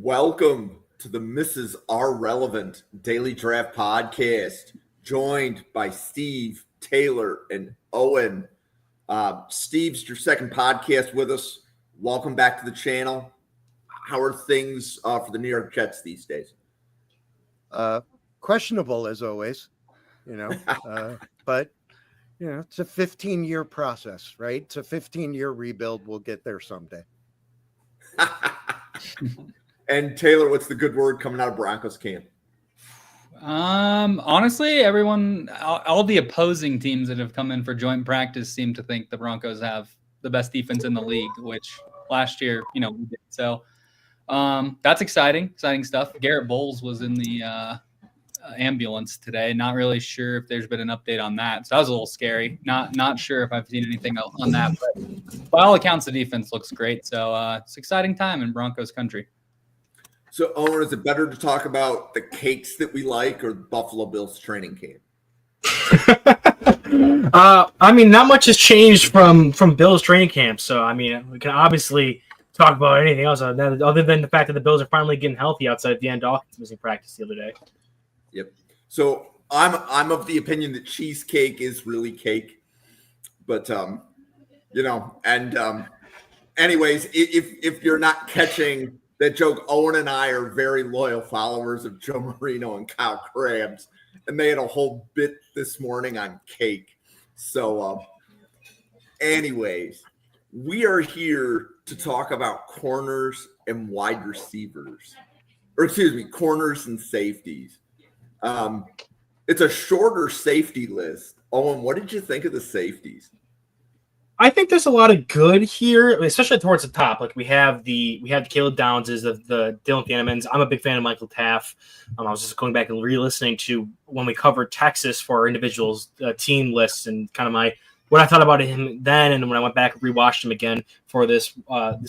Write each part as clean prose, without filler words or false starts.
Welcome to the Mrs. R Relevant Daily Draft Podcast, joined by Steve, Taylor, and Owen. Steve's your second podcast with us. Welcome back to the channel. How are things for the New York Jets these days? Questionable as always, but it's a 15-year process, right? It's a 15-year rebuild. We'll get there someday. And Taylor, what's the good word coming out of Broncos camp? Honestly, everyone, all the opposing teams that have come in for joint practice seem to think the Broncos have the best defense in the league, which last year, we did. So that's exciting stuff. Garrett Bowles was in the ambulance today. Not really sure if there's been an update on that. So that was a little scary. Not sure if I've seen anything else on that, but by all accounts, the defense looks great. So it's an exciting time in Broncos country. So, Owen, is it better to talk about the cakes that we like or the Buffalo Bills training camp? Not much has changed from Bills training camp. So, we can obviously talk about anything else other than the fact that the Bills are finally getting healthy outside of DeAndre Hopkins missing practice the other day. Yep. So I'm of the opinion that cheesecake is really cake, but anyways, if you're not catching that joke, Owen and I are very loyal followers of Joe Marino and Kyle Krabs, and they had a whole bit this morning on cake. So, anyways, we are here to talk about corners and wide receivers, corners and safeties. It's a shorter safety list. Owen, what did you think of the safeties? I think there's a lot of good here, especially towards the top. Like we have the Caleb Downses, the Dylan Thienemans. I'm a big fan of Michael Taft. I was just going back and re-listening to when we covered Texas for our individuals team lists and kind of what I thought about him then, and when I went back and rewatched him again for this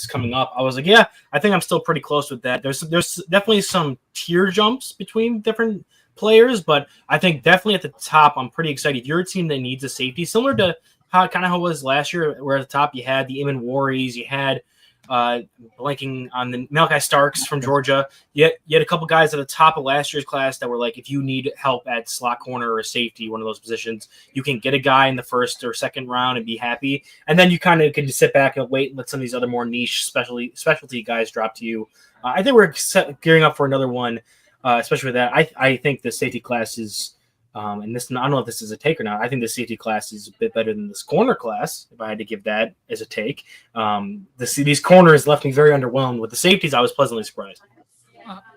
coming up, I was like, yeah, I think I'm still pretty close with that. There's definitely some tier jumps between different players, but I think definitely at the top, I'm pretty excited. If you're a team that needs a safety, similar to how it was last year, where at the top you had the Eamon Warries, you had blanking on the Malachi Starks from Georgia. You had a couple guys at the top of last year's class that were like, if you need help at slot corner or safety, one of those positions, you can get a guy in the first or second round and be happy. And then you kind of can just sit back and wait and let some of these other more niche specialty guys drop to you. I think we're gearing up for another one, especially with that. I think the safety class is and this, I don't know if this is a take or not. I think the safety class is a bit better than this corner class, if I had to give that as a take. These corners left me very underwhelmed. With the safeties, I was pleasantly surprised.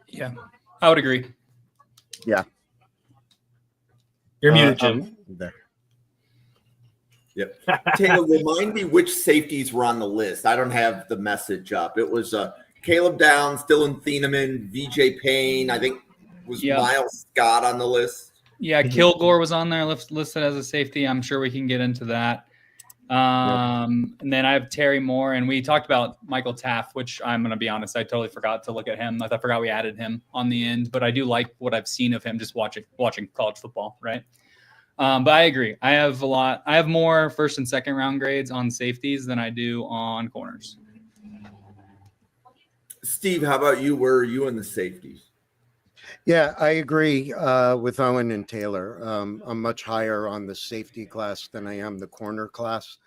Yeah, I would agree. Yeah. You're muted, Jim. There. Yep. Taylor, remind me which safeties were on the list. I don't have the message up. It was Caleb Downs, Dylan Thieneman, VJ Payne. I think was Miles Scott on the list. Yeah, Kilgore was on there listed as a safety. I'm sure we can get into that. And then I have Terry Moore, and we talked about Michael Taft, which I'm going to be honest, I totally forgot to look at him. I forgot we added him on the end, but I do like what I've seen of him just watching college football, right? But I agree. I have more first and second round grades on safeties than I do on corners. Steve, how about you? Where are you in the safeties? Yeah, I agree with Owen and Taylor. I'm much higher on the safety class than I am the corner class.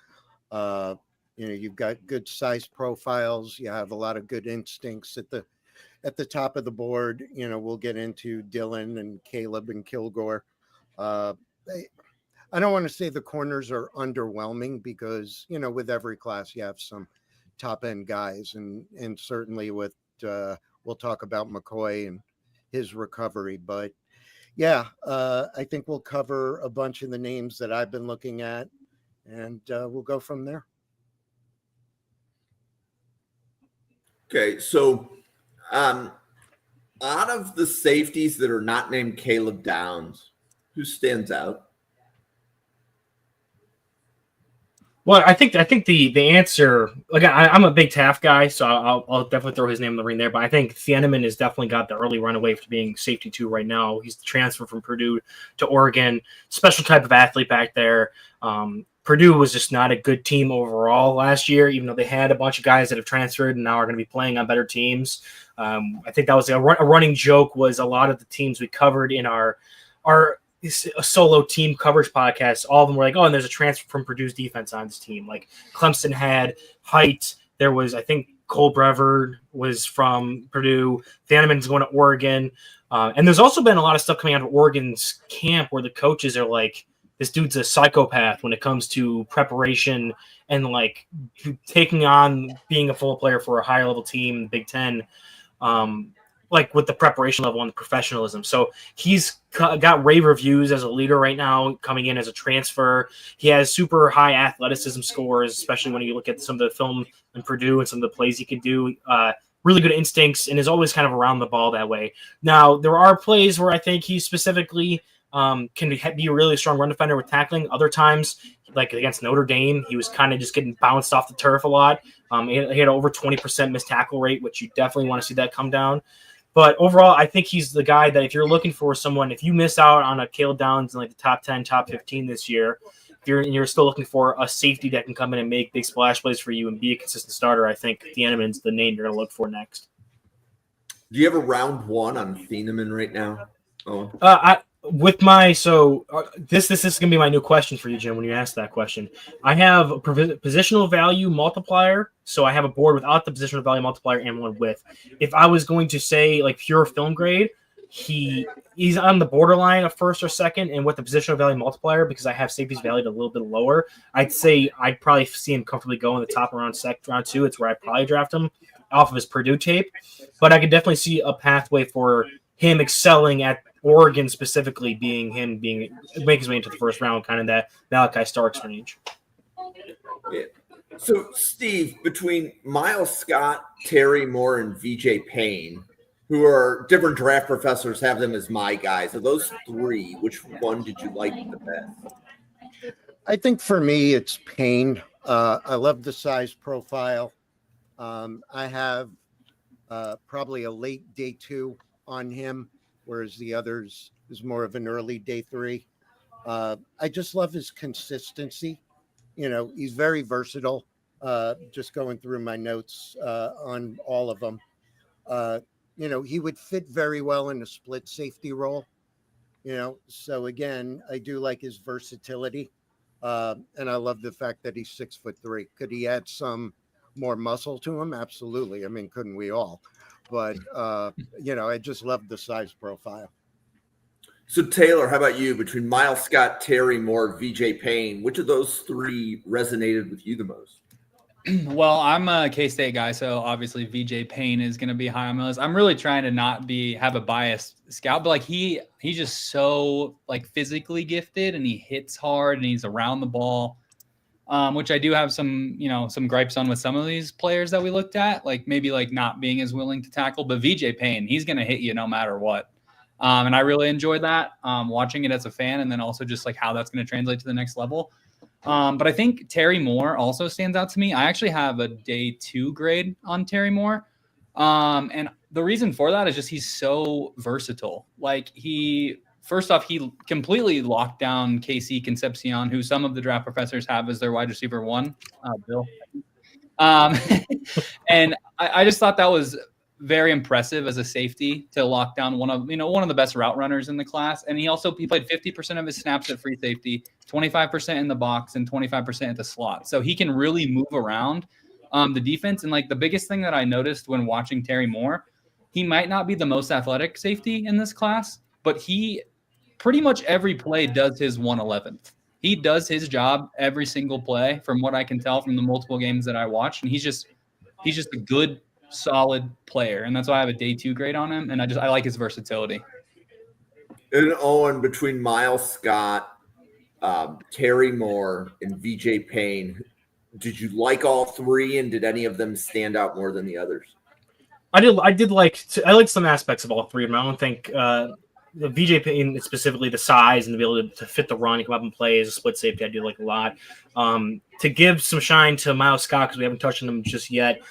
You've got good size profiles. You have a lot of good instincts at the top of the board. We'll get into Dylan and Caleb and Kilgore. I don't want to say the corners are underwhelming because, with every class you have some top end guys, and certainly with we'll talk about McCoy and his recovery, but yeah, I think we'll cover a bunch of the names that I've been looking at, and we'll go from there. Okay, so out of the safeties that are not named Caleb Downs, who stands out? Well, I think the answer, again, I'm a big Taft guy, so I'll definitely throw his name in the ring there. But I think Thieneman has definitely got the early runaway for being safety 2 right now. He's the transfer from Purdue to Oregon, special type of athlete back there. Purdue was just not a good team overall last year, even though they had a bunch of guys that have transferred and now are going to be playing on better teams. I think that was a running joke was a lot of the teams we covered in our solo team coverage podcast. All of them were like, oh, and there's a transfer from Purdue's defense on this team. Like Clemson had Height. There was, I think, Cole Brevard was from Purdue. Thanaman's going to Oregon. And there's also been a lot of stuff coming out of Oregon's camp where the coaches are like, this dude's a psychopath when it comes to preparation and like taking on being a full player for a higher level team, Big Ten, like with the preparation level and the professionalism. So he's got rave reviews as a leader right now, coming in as a transfer. He has super high athleticism scores, especially when you look at some of the film in Purdue and some of the plays he can do. Really good instincts and is always kind of around the ball that way. Now, there are plays where I think he specifically can be a really strong run defender with tackling. Other times, like against Notre Dame, he was kind of just getting bounced off the turf a lot. He had over 20% missed tackle rate, which you definitely want to see that come down. But overall, I think he's the guy that if you're looking for someone, if you miss out on a Caleb Downs in like the top 10, top 15 this year, if you're still looking for a safety that can come in and make big splash plays for you and be a consistent starter, I think Thieneman's the name you're going to look for next. Do you have a round one on Thieneman right now? Oh, this is going to be my new question for you, Jim, when you ask that question. I have a positional value multiplier. So I have a board without the positional value multiplier and one with. If I was going to say like pure film grade, he's on the borderline of first or second, and with the positional value multiplier, because I have safeties valued a little bit lower, I'd say I'd probably see him comfortably go in the top round two. It's where I'd probably draft him off of his Purdue tape. But I could definitely see a pathway for him excelling at Oregon, specifically making his way into the first round, kind of that Malachi Starks range. yeah. So, Steve, between Miles Scott, Terry Moore, and VJ Payne, who are different draft professors have them as my guys, of those three, which one did you like the best? I think for me, it's Payne. I love the size profile. I have probably a late day 2 on him, whereas the others is more of an early day 3. I just love his consistency. You know, he's very versatile. Just going through my notes on all of them. You know, he would fit very well in a split safety role. You know, so again, I do like his versatility. And I love the fact that he's 6'3". Could he add some more muscle to him? Absolutely. I mean, couldn't we all? But, you know, I just love the size profile. So, Taylor, how about you? Between Miles Scott, Terry Moore, VJ Payne, which of those three resonated with you the most? Well, I'm a K-State guy, so obviously VJ Payne is going to be high on my list. I'm really trying to not have a biased scout, but like he's just so like physically gifted, and he hits hard, and he's around the ball, which I do have some gripes on with some of these players that we looked at, like maybe like not being as willing to tackle. But VJ Payne, he's going to hit you no matter what. And I really enjoyed that, watching it as a fan, and then also just like how that's going to translate to the next level. But I think Terry Moore also stands out to me. I actually have a day 2 grade on Terry Moore. And the reason for that is just he's so versatile. Like first off, he completely locked down KC Concepcion, who some of the draft professors have as their wide receiver 1, Bill. And I just thought that was very impressive as a safety to lock down one of the best route runners in the class. And he played 50% of his snaps at free safety, 25% in the box, and 25% at the slot. So he can really move around the defense. And like the biggest thing that I noticed when watching Terry Moore, he might not be the most athletic safety in this class, but he pretty much every play does his 1/11th. He does his job every single play, from what I can tell from the multiple games that I watched. And he's just a good, solid player, and that's why I have a day 2 grade on him, and I like his versatility. And Owen, between Miles Scott, Terry Moore, and VJ Payne, did you like all three, and did any of them stand out more than the others? I liked some aspects of all three of them. I don't think the VJ Payne, specifically the size and the ability to fit the run and come up and play as a split safety, I do like a lot. To give some shine to Miles Scott, because we haven't touched on him just yet,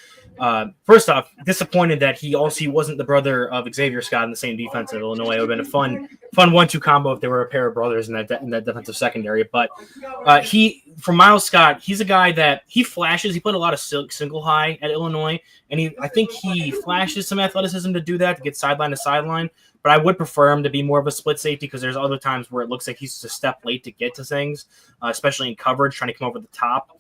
First off, disappointed that he wasn't the brother of Xavier Scott in the same defense at Illinois. It would have been a fun 1-2 combo if they were a pair of brothers in that defensive secondary. But for Miles Scott, he's a guy that he flashes. He played a lot of single high at Illinois, and I think he flashes some athleticism to do that, to get sideline to sideline. But I would prefer him to be more of a split safety, because there's other times where it looks like he's just a step late to get to things, especially in coverage, trying to come over the top.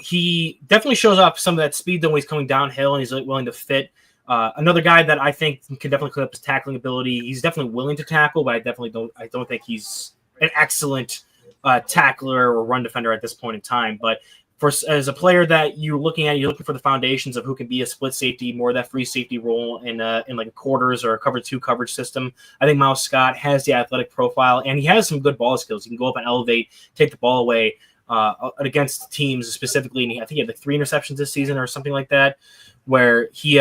He definitely shows off some of that speed though when he's coming downhill, and he's willing to fit. Another guy that I think can definitely clean up his tackling ability. He's definitely willing to tackle, but I don't think he's an excellent tackler or run defender at this point in time. But as a player that you're looking for the foundations of who can be a split safety, more of that free safety role in like a quarters or a cover 2 coverage system. I think Miles Scott has the athletic profile, and he has some good ball skills. He can go up and elevate, take the ball away against teams specifically. And I think he had like 3 interceptions this season or something like that, where he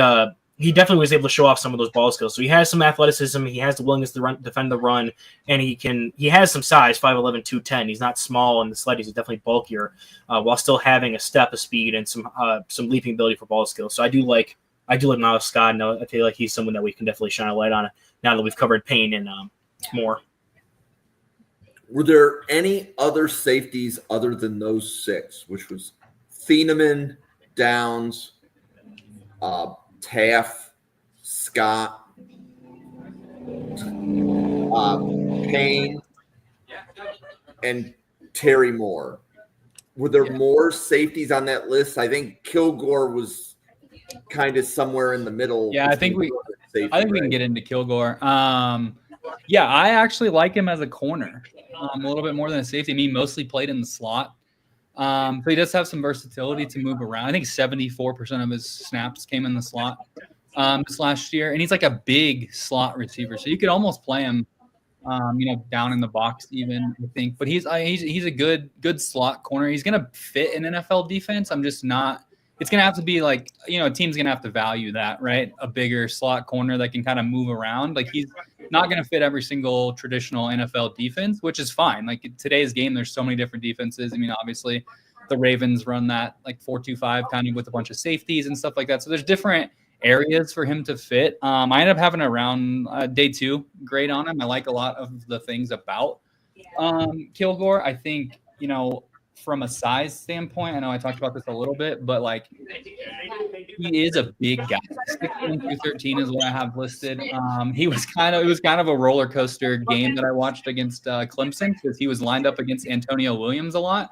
definitely was able to show off some of those ball skills. So he has some athleticism. He has the willingness to defend the run, and he has some size, 5'11", 210. He's not small in the slightest. He's definitely bulkier, while still having a step of speed and some leaping ability for ball skills. So I do like Miles Scott, and I feel like he's someone that we can definitely shine a light on now that we've covered Payne and more. Were there any other safeties other than those 6, which was Thieneman, Downs, Taff, Scott, Payne, and Terry Moore? Were there more safeties on that list? I think Kilgore was kind of somewhere in the middle. Yeah, I think we can get into Kilgore. Yeah, I actually like him as a corner a little bit more than a safety. I mean, he mostly played in the slot. So he does have some versatility to move around. I think 74% of his snaps came in the slot this last year. And he's like a big slot receiver. So you could almost play him, down in the box even, I think. But he's a good slot corner. He's going to fit an NFL defense. I'm just not – it's going to have to be like, a team's going to have to value that, right? A bigger slot corner that can kind of move around. Like he's not going to fit every single traditional NFL defense, which is fine. Like in today's game, there's so many different defenses. I mean, obviously the Ravens run that like 4-2-5 kind of with a bunch of safeties and stuff like that. So there's different areas for him to fit. I ended up having around day 2 grade on him. I like a lot of the things about Kilgore. I think, from a size standpoint, I know I talked about this a little bit, but like he is a big guy. 6'1", 213 is what I have listed. It was kind of a roller coaster game that I watched against Clemson, because he was lined up against Antonio Williams a lot.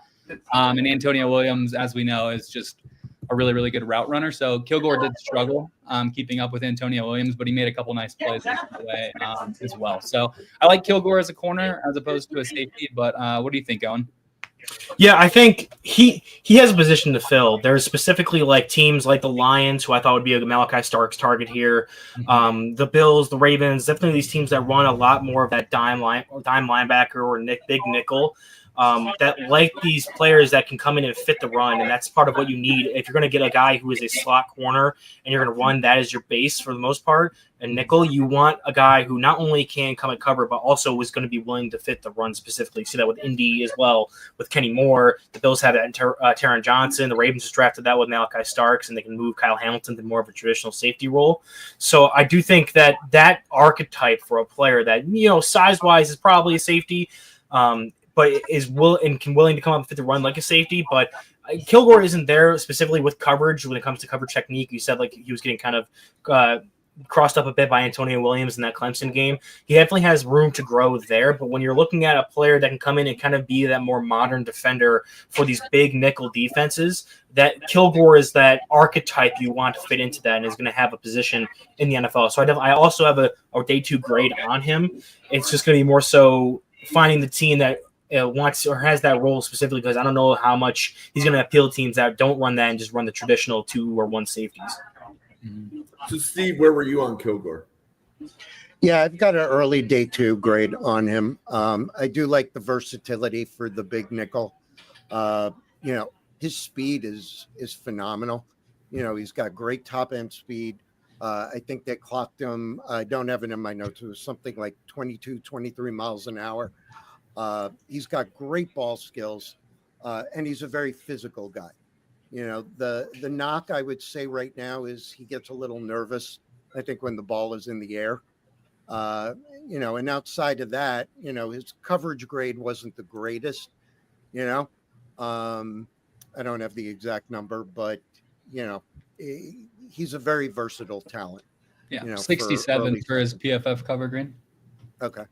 And Antonio Williams, as we know, is just a really, really good route runner. So Kilgore did struggle keeping up with Antonio Williams, but he made a couple nice plays along the way as well. So I like Kilgore as a corner as opposed to a safety, but what do you think, Owen? Yeah, I think he has a position to fill. There's specifically like teams like the Lions, who I thought would be a Malachi Starks target here. The Bills, the Ravens, definitely these teams that run a lot more of that dime linebacker or big nickel. That like these players that can come in and fit the run, and that's part of what you need if you're going to get a guy who is a slot corner and you're going to run that as your base for the most part. And nickel, you want a guy who not only can come and cover, but also is going to be willing to fit the run specifically. You see that with Indy as well, with Kenny Moore. The Bills have that in Taron Johnson. The Ravens just drafted that with Malachi Starks, and they can move Kyle Hamilton to more of a traditional safety role. So I do think that archetype for a player that, size-wise is probably a safety, but is willing to come up and fit the run like a safety. But Kilgore isn't there specifically with coverage when it comes to coverage technique. You said like he was getting kind of crossed up a bit by Antonio Williams in that Clemson game. He definitely has room to grow there. But when you're looking at a player that can come in and kind of be that more modern defender for these big nickel defenses, that Kilgore is that archetype you want to fit into that and is going to have a position in the NFL. So I also have a day 2 grade on him. It's just going to be more so finding the team that wants or has that role specifically, because I don't know how much he's going to appeal to teams that don't run that and just run the traditional 2 or 1 safeties. So, Steve, where were you on Kilgore? Yeah, I've got an early day 2 grade on him. I do like the versatility for the big nickel. His speed is phenomenal. He's got great top end speed. I think they clocked him. I don't have it in my notes. It was something like 22, 23 miles an hour. He's got great ball skills, and he's a very physical guy. The knock I would say right now is he gets a little nervous, I think, when the ball is in the air. And outside of that, his coverage grade wasn't the greatest, I don't have the exact number, but, he's a very versatile talent. Yeah, for 67 early for his second. PFF cover grade. Okay.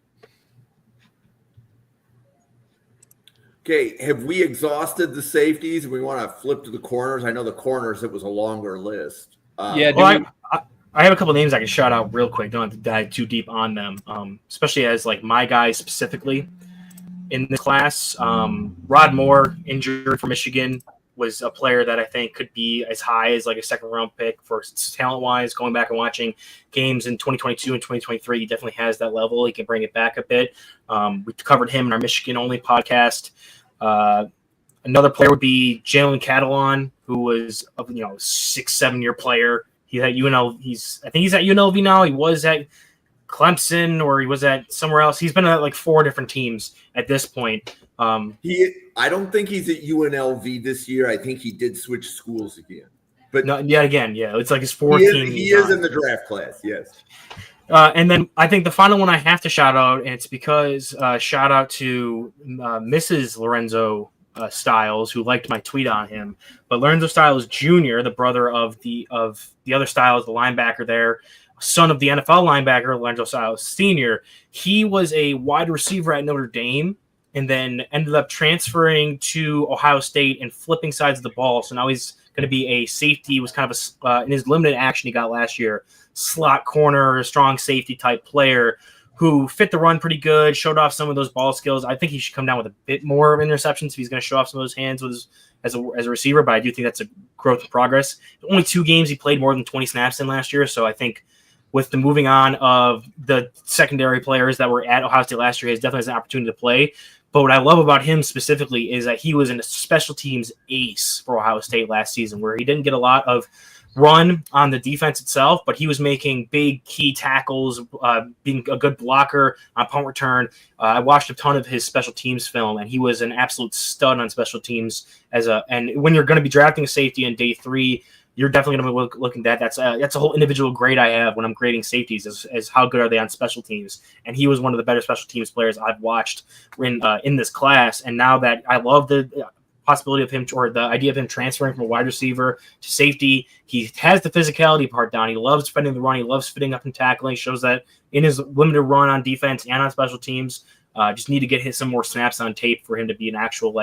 Okay, have we exhausted the safeties? We want to flip to the corners. I know the corners, it was a longer list. Yeah, do Well, we- I have a couple names I can shout out real quick. Don't have to dive too deep on them, especially as like my guy specifically in this class. Rod Moore, injured for Michigan, was a player that I think could be as high as like a second round pick for talent wise. Going back and watching games in 2022 and 2023, he definitely has that level. He can bring it back a bit. We covered him in our Michigan only podcast. Another player would be Jalen Catalon, who was a 6-7 year player. He's at UNLV. I think he's at UNLV now. He was at Clemson, or he was at somewhere else. He's been at like 4 different teams at this point. I don't think he's at UNLV this year. I think he did switch schools again. But it's like his 4th team. He is in the draft class, yes. And then I think the final one I have to shout out, and it's because shout out to Mrs. Lorenzo Styles, who liked my tweet on him. But Lorenzo Styles Jr., the brother of the other Styles, the linebacker there, son of the NFL linebacker Lorenzo Styles Sr., he was a wide receiver at Notre Dame and then ended up transferring to Ohio State and flipping sides of the ball. So now he's going to be a safety. He was kind of in his limited action he got last year, slot corner, strong safety type player who fit the run pretty good, showed off some of those ball skills. I think he should come down with a bit more of interceptions if he's going to show off some of those hands as a receiver, but I do think that's a growth in progress. Only 2 games he played more than 20 snaps in last year, so I think with the moving on of the secondary players that were at Ohio State last year, he definitely has an opportunity to play. But what I love about him specifically is that he was a special teams ace for Ohio State last season, where he didn't get a lot of run on the defense itself, but he was making big key tackles, being a good blocker on punt return. I watched a ton of his special teams film, and he was an absolute stud on special teams. And when you're going to be drafting a safety in day 3, you're definitely going to be looking at that. That's a whole individual grade I have when I'm grading safeties, as how good are they on special teams. And he was one of the better special teams players I've watched in this class. And now that I love the possibility of him, or the idea of him transferring from a wide receiver to safety, he has the physicality part down. He loves defending the run. He loves fitting up and tackling. Shows that in his limited run on defense and on special teams. Just need to get some more snaps on tape for him to be an actual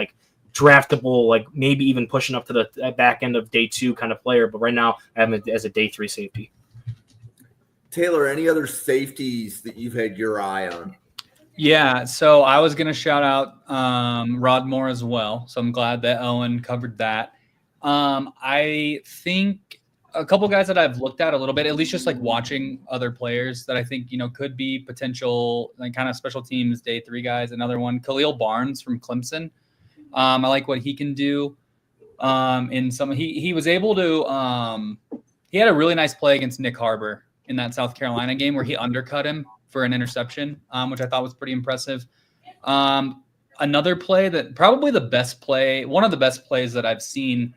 draftable, maybe even pushing up to the back end of day 2 kind of player. But right now I have him as a day 3 safety. Taylor, any other safeties that you've had your eye on? Yeah, so I was going to shout out Rod Moore as well. So I'm glad that Owen covered that. I think a couple guys that I've looked at a little bit, at least just watching other players that I think, could be potential kind of special teams day 3 guys. Another one, Khalil Barnes from Clemson. I like what he can do. He was able to he had a really nice play against Nick Harbor in that South Carolina game where he undercut him for an interception, which I thought was pretty impressive. Another play that probably one of the best plays that I've seen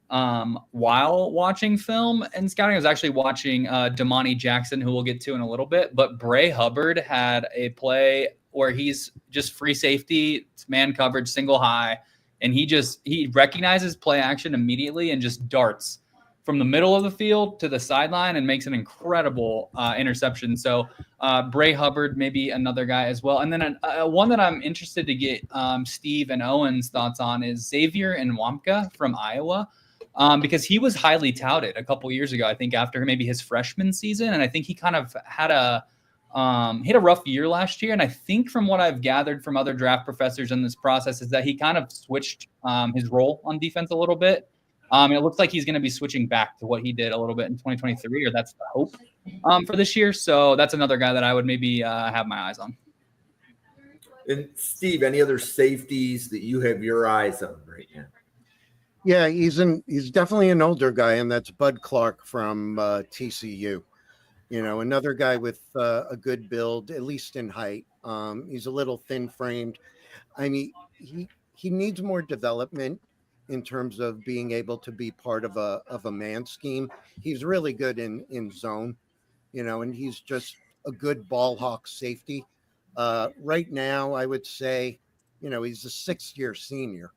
while watching film and scouting, I was actually watching Damani Jackson, who we'll get to in a little bit. But Bray Hubbard had a play where he's just free safety, man coverage, single high, and he recognizes play action immediately and just darts from the middle of the field to the sideline and makes an incredible interception. So Bray Hubbard, maybe another guy as well. And then one that I'm interested to get Steve and Owen's thoughts on is Xavier Nwamka from Iowa, because he was highly touted a couple years ago, I think after maybe his freshman season. And I think he kind of had a rough year last year. And I think from what I've gathered from other draft professors in this process is that he kind of switched his role on defense a little bit. It looks like he's going to be switching back to what he did a little bit in 2023, or that's the hope for this year. So that's another guy that I would maybe have my eyes on. And Steve, any other safeties that you have your eyes on right now? Yeah, he's definitely an older guy, and that's Bud Clark from TCU. Another guy with a good build, at least in height. He's a little thin framed. I mean, he needs more development. in terms of being able to be part of a man scheme. He's really good in zone, and he's just a good ball hawk safety. Right now, I would say, he's a 6-year senior,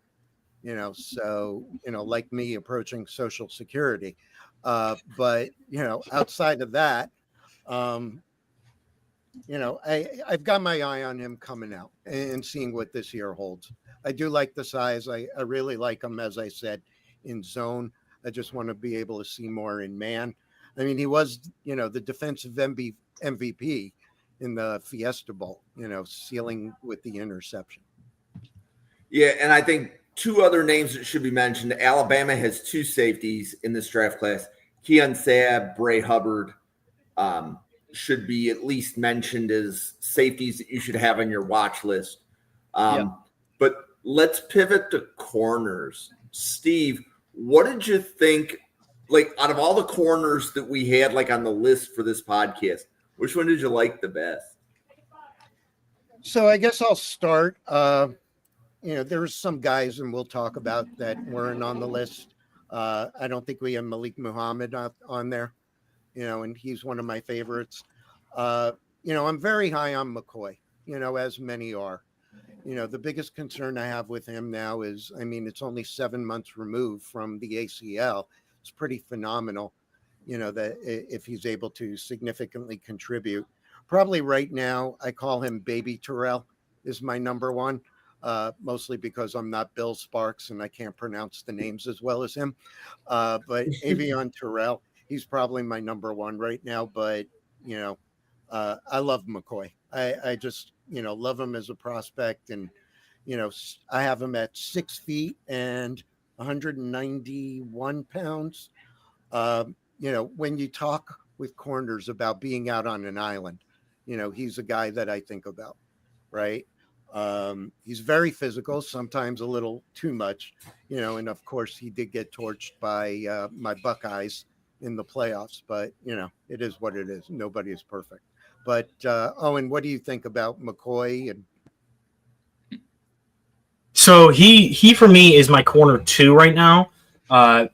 so, like me approaching Social Security. But, outside of that, I've got my eye on him coming out and seeing what this year holds. I do like the size. I really like him, as I said, in zone. I just want to be able to see more in man. I mean, he was, the defensive MVP in the Fiesta Bowl, sealing with the interception. Yeah, and I think two other names that should be mentioned. Alabama has 2 safeties in this draft class. Keon Sabb, Bray Hubbard should be at least mentioned as safeties that you should have on your watch list. But let's pivot to corners. Steve, what did you think, like, out of all the corners that we had, like, on the list for this podcast, which one did you like the best? So I guess I'll start. There's some guys, and we'll talk about, that weren't on the list. I don't think we have Malik Muhammad on there, and he's one of my favorites. I'm very high on McCoy, as many are. The biggest concern I have with him now is, it's only 7 months removed from the ACL. It's pretty phenomenal, that if he's able to significantly contribute. Probably right now, I call him Baby Terrell is my number one, mostly because I'm not Bill Sparks and I can't pronounce the names as well as him. But Avion Terrell, he's probably my number one right now. But, I love McCoy. I just, love him as a prospect. And, I have him at 6 feet and 191 pounds. When you talk with corners about being out on an island, he's a guy that I think about, right? He's very physical, sometimes a little too much, and of course he did get torched by my Buckeyes in the playoffs, but it is what it is. Nobody is perfect. But Owen, what do you think about McCoy? And so he for me is my corner 2 right now. I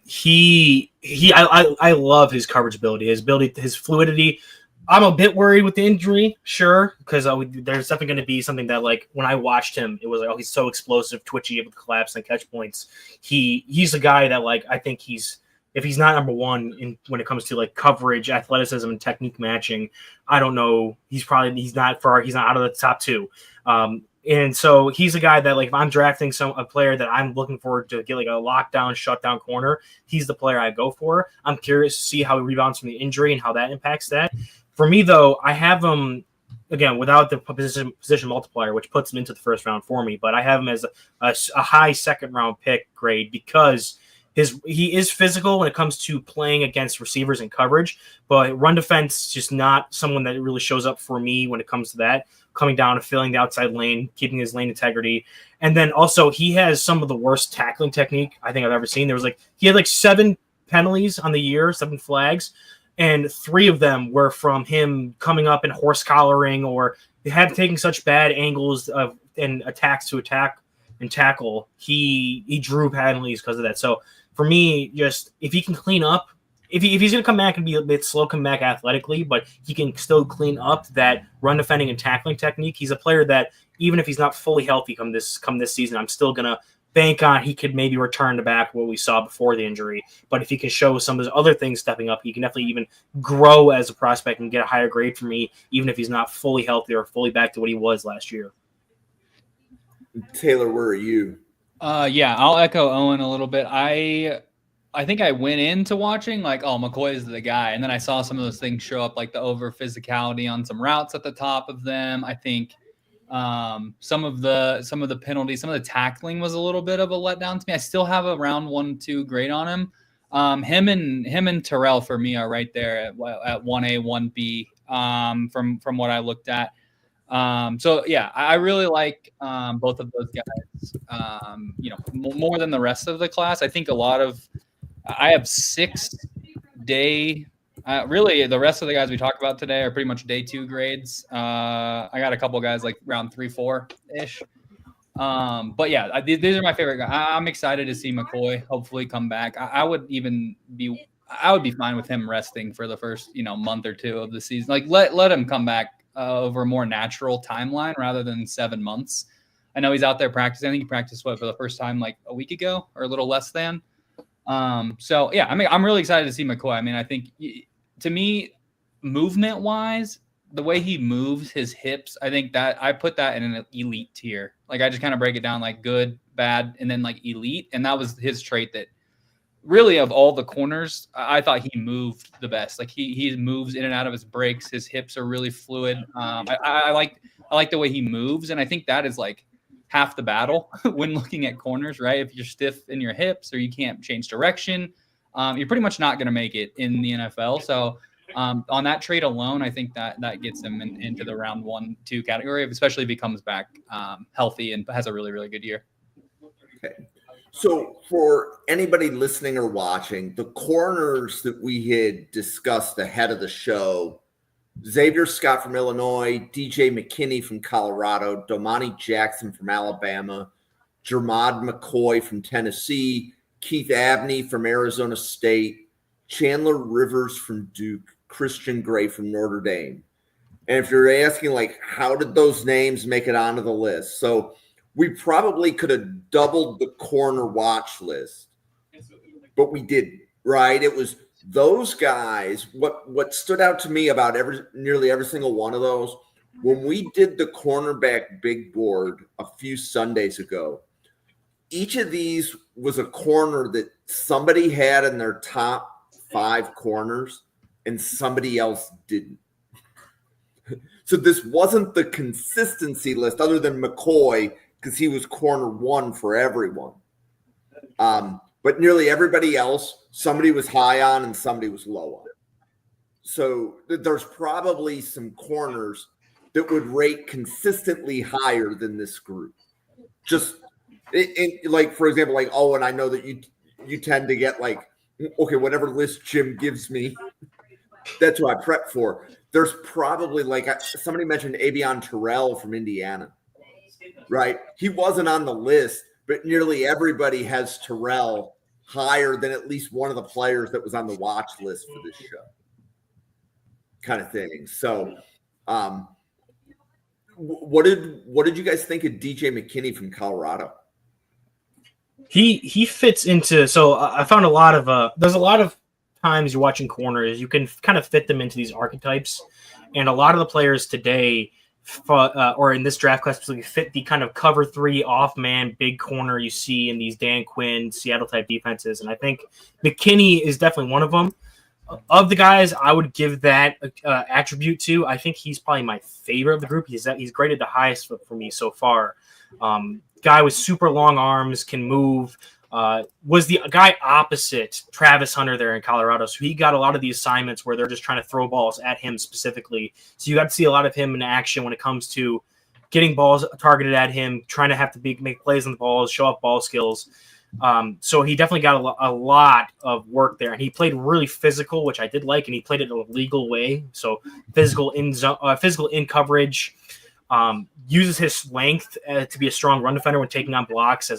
love his coverage ability, his fluidity. I'm a bit worried with the injury, sure, because there's definitely going to be something that, like, when I watched him, it was like, oh, he's so explosive, twitchy, able to collapse and catch points. He's a guy that, like, I think if he's not number one when it comes to, like, coverage, athleticism, and technique matching, I don't know. He's not out of the top 2. And so he's a guy that, like, if I'm drafting a player that I'm looking forward to get, like, a lockdown, shutdown corner, he's the player I go for. I'm curious to see how he rebounds from the injury and how that impacts that. For me, though, I have him, again, without the position multiplier, which puts him into the first round for me, but I have him as a high second-round pick grade because he is physical when it comes to playing against receivers and coverage, but run defense is just not someone that really shows up for me when it comes to that, coming down and filling the outside lane, keeping his lane integrity. And then also he has some of the worst tackling technique I think I've ever seen. He had 7 penalties on the year, 7 flags, and 3 of them were from him coming up and horse collaring or taking such bad angles and attacks to attack and tackle. He drew penalties because of that. So for me, just if he can clean up, if he's going to come back and be a bit slow, come back athletically, but he can still clean up that run defending and tackling technique. He's a player that even if he's not fully healthy come this season, I'm still going to bank on he could maybe return to back what we saw before the injury. But if he can show some of his other things stepping up, he can definitely even grow as a prospect and get a higher grade for me, even if he's not fully healthy or fully back to what he was last year. Taylor, where are you? Yeah, I'll echo Owen a little bit. I think I went into watching like, oh, McCoy is the guy. And then I saw some of those things show up, like the over physicality on some routes at the top of them. I think some of the penalties, some of the tackling was a little bit of a letdown to me. I still have a round 1-2 grade on him. Him and Terrell for me are right there at 1A, 1B from what I looked at. So yeah, I really like both of those guys. More than the rest of the class. I think I have 6 day. Really, the rest of the guys we talked about today are pretty much day 2 grades. I got a couple guys like round 3-4 ish. But yeah, these are my favorite guys. I'm excited to see McCoy hopefully come back. I would be fine with him resting for the first month or two of the season. Like let him come back over a more natural timeline rather than 7 months. I know he's out there practicing. I think he practiced for the first time like a week ago or a little less than. So yeah, I mean, I'm really excited to see McCoy. I mean, I think to me, movement wise, the way he moves his hips, I think that I put that in an elite tier. Like I just kind of break it down like good, bad, and then like elite. And that was his trait that really of all the corners, I thought he moved the best. Like he moves in and out of his breaks. His hips are really fluid. I like the way he moves. And I think that is like half the battle when looking at corners, right? If you're stiff in your hips or you can't change direction, you're pretty much not going to make it in the NFL. So on that trait alone, I think that gets him into the round 1-2 category, especially if he comes back healthy and has a really, really good year. Okay. So for anybody listening or watching, the corners that we had discussed ahead of the show, Xavier Scott from Illinois, DJ McKinney from Colorado, Domani Jackson from Alabama, Jermod McCoy from Tennessee, Keith Abney from Arizona State, Chandler Rivers from Duke, Christian Gray from Notre Dame. And if you're asking, like, how did those names make it onto the list? So we probably could have doubled the corner watch list, but we didn't, right? It was those guys. What stood out to me about nearly every single one of those, when we did the cornerback big board a few Sundays ago, each of these was a corner that somebody had in their top 5 corners and somebody else didn't. So this wasn't the consistency list other than McCoy, because he was corner 1 for everyone. But nearly everybody else, somebody was high on and somebody was low on. So there's probably some corners that would rate consistently higher than this group. Just like, for example, like Owen, I know that you tend to get like, okay, whatever list Jim gives me, that's what I prep for. There's probably like somebody mentioned Avion Terrell from Indiana, right? He wasn't on the list, but nearly everybody has Terrell higher than at least one of the players that was on the watch list for this show, kind of thing. So, what did you guys think of DJ McKinney from Colorado? He fits into. So I found a lot of there's a lot of times you're watching corners, you can kind of fit them into these archetypes, and a lot of the players today, or in this draft class specifically, fit the kind of cover 3 off man big corner you see in these Dan Quinn Seattle type defenses, and I think McKinney is definitely one of them. Of the guys I would give that attribute to, I think he's probably my favorite of the group. He's graded the highest for me so far. Guy with super long arms, can move. Was the guy opposite Travis Hunter there in Colorado. So he got a lot of the assignments where they're just trying to throw balls at him specifically. So you got to see a lot of him in action when it comes to getting balls targeted at him, trying to have to make plays on the balls, show off ball skills. So he definitely got a lot of work there, and he played really physical, which I did like, and he played it in a legal way. So physical in coverage. Uses his length to be a strong run defender when taking on blocks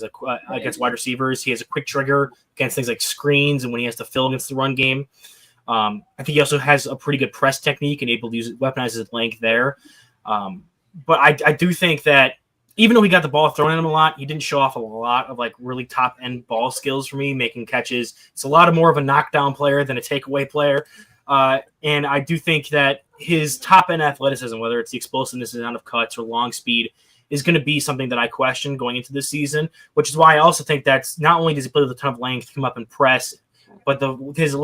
against wide receivers. He has a quick trigger against things like screens and when he has to fill against the run game. I think he also has a pretty good press technique and able to weaponize his length there. But I do think that even though he got the ball thrown at him a lot, he didn't show off a lot of like really top end ball skills for me, making catches. It's a lot more of a knockdown player than a takeaway player. And I do think that his top end athleticism, whether it's the explosiveness and amount of cuts or long speed, is going to be something that I question going into this season, which is why I also think that's not only does he play with a ton of length, come up and press, but his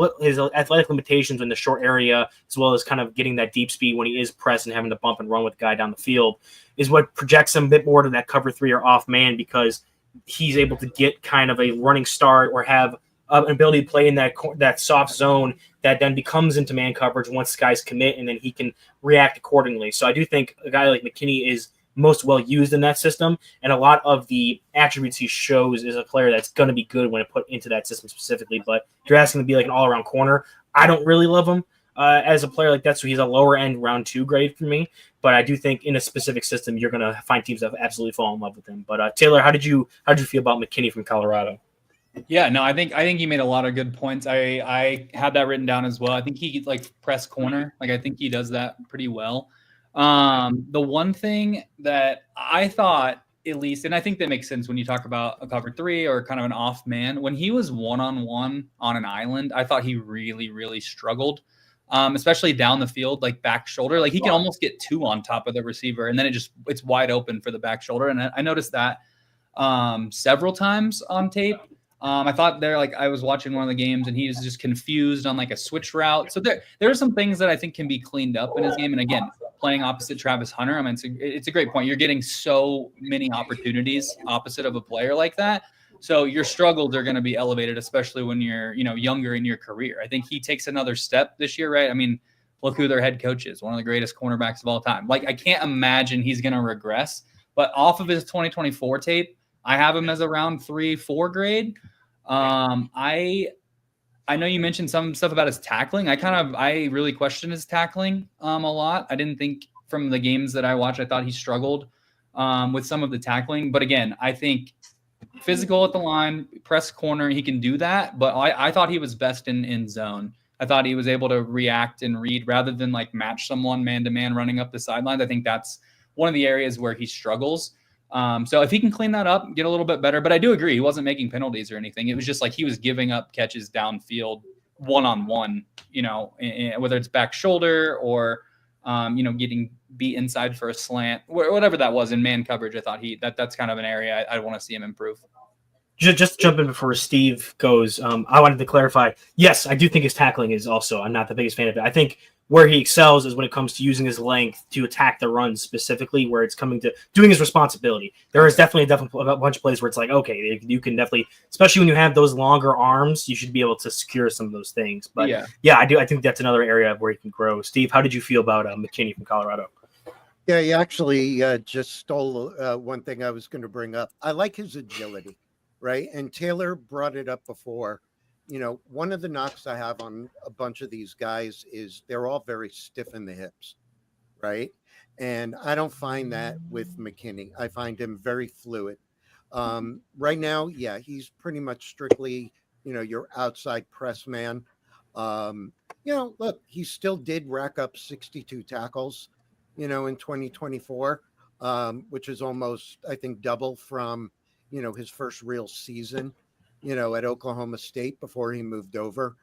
athletic limitations in the short area, as well as kind of getting that deep speed when he is pressed and having to bump and run with the guy down the field, is what projects him a bit more to that cover 3 or off man, because he's able to get kind of a running start or have an ability to play in that soft zone that then becomes into man coverage once guys commit, and then he can react accordingly. So I do think a guy like McKinney is most well used in that system, and a lot of the attributes he shows is a player that's going to be good when it put into that system specifically. But if you're asking to be like an all-around corner, I don't really love him. as a player like that, so he's a lower end round 2 grade for me. But I do think in a specific system, you're going to find teams that absolutely fall in love with him. But Taylor, how did you feel about McKinney from Colorado? Yeah, no, I think you made a lot of good points. I had that written down as well. I think he like press corner. Like I think he does that pretty well. The one thing that I thought, at least, and I think that makes sense when you talk about a cover 3 or kind of an off man, when he was one-on-one on an island, I thought he really, really struggled. Especially down the field, like back shoulder, like he can almost get 2 on top of the receiver, and then it's wide open for the back shoulder. And I noticed that several times on tape. I thought I was watching one of the games and he was just confused on like a switch route. So there are some things that I think can be cleaned up in his game. And again, playing opposite Travis Hunter, I mean, it's a great point. You're getting so many opportunities opposite of a player like that. So your struggles are going to be elevated, especially when you're, younger in your career. I think he takes another step this year, right? I mean, look who their head coach is, one of the greatest cornerbacks of all time. Like, I can't imagine he's going to regress. But off of his 2024 tape, I have him as a round 3-4 grade. I know you mentioned some stuff about his tackling. I really question his tackling a lot. I didn't think from the games that I watched, I thought he struggled with some of the tackling. But again, I think physical at the line, press corner, he can do that. But I thought he was best in zone. I thought he was able to react and read rather than like match someone man-to-man running up the sidelines. I think that's one of the areas where he struggles. So if he can clean that up, get a little bit better, but I do agree, he wasn't making penalties or anything. It was just like he was giving up catches downfield one-on-one, whether it's back shoulder or, getting beat inside for a slant, whatever that was in man coverage. I thought that's kind of an area I want to see him improve. Just jump in before Steve goes. I wanted to clarify. Yes, I do think his tackling is also, I'm not the biggest fan of it. I think where he excels is when it comes to using his length to attack the run specifically, where it's coming to doing his responsibility. There is definitely a bunch of plays where it's like, okay, you can definitely, especially when you have those longer arms, you should be able to secure some of those things. But yeah, I think that's another area where he can grow. Steve, how did you feel about McKinney from Colorado? Yeah, he actually just stole one thing I was going to bring up. I like his agility, right? And Taylor brought it up before. One of the knocks I have on a bunch of these guys is they're all very stiff in the hips, right? And I don't find that with McKinney. I find him very fluid. Right now, yeah, he's pretty much strictly, your outside press man. Look, he still did rack up 62 tackles, in 2024, which is almost, I think, double from, his first real season. At Oklahoma State before he moved over.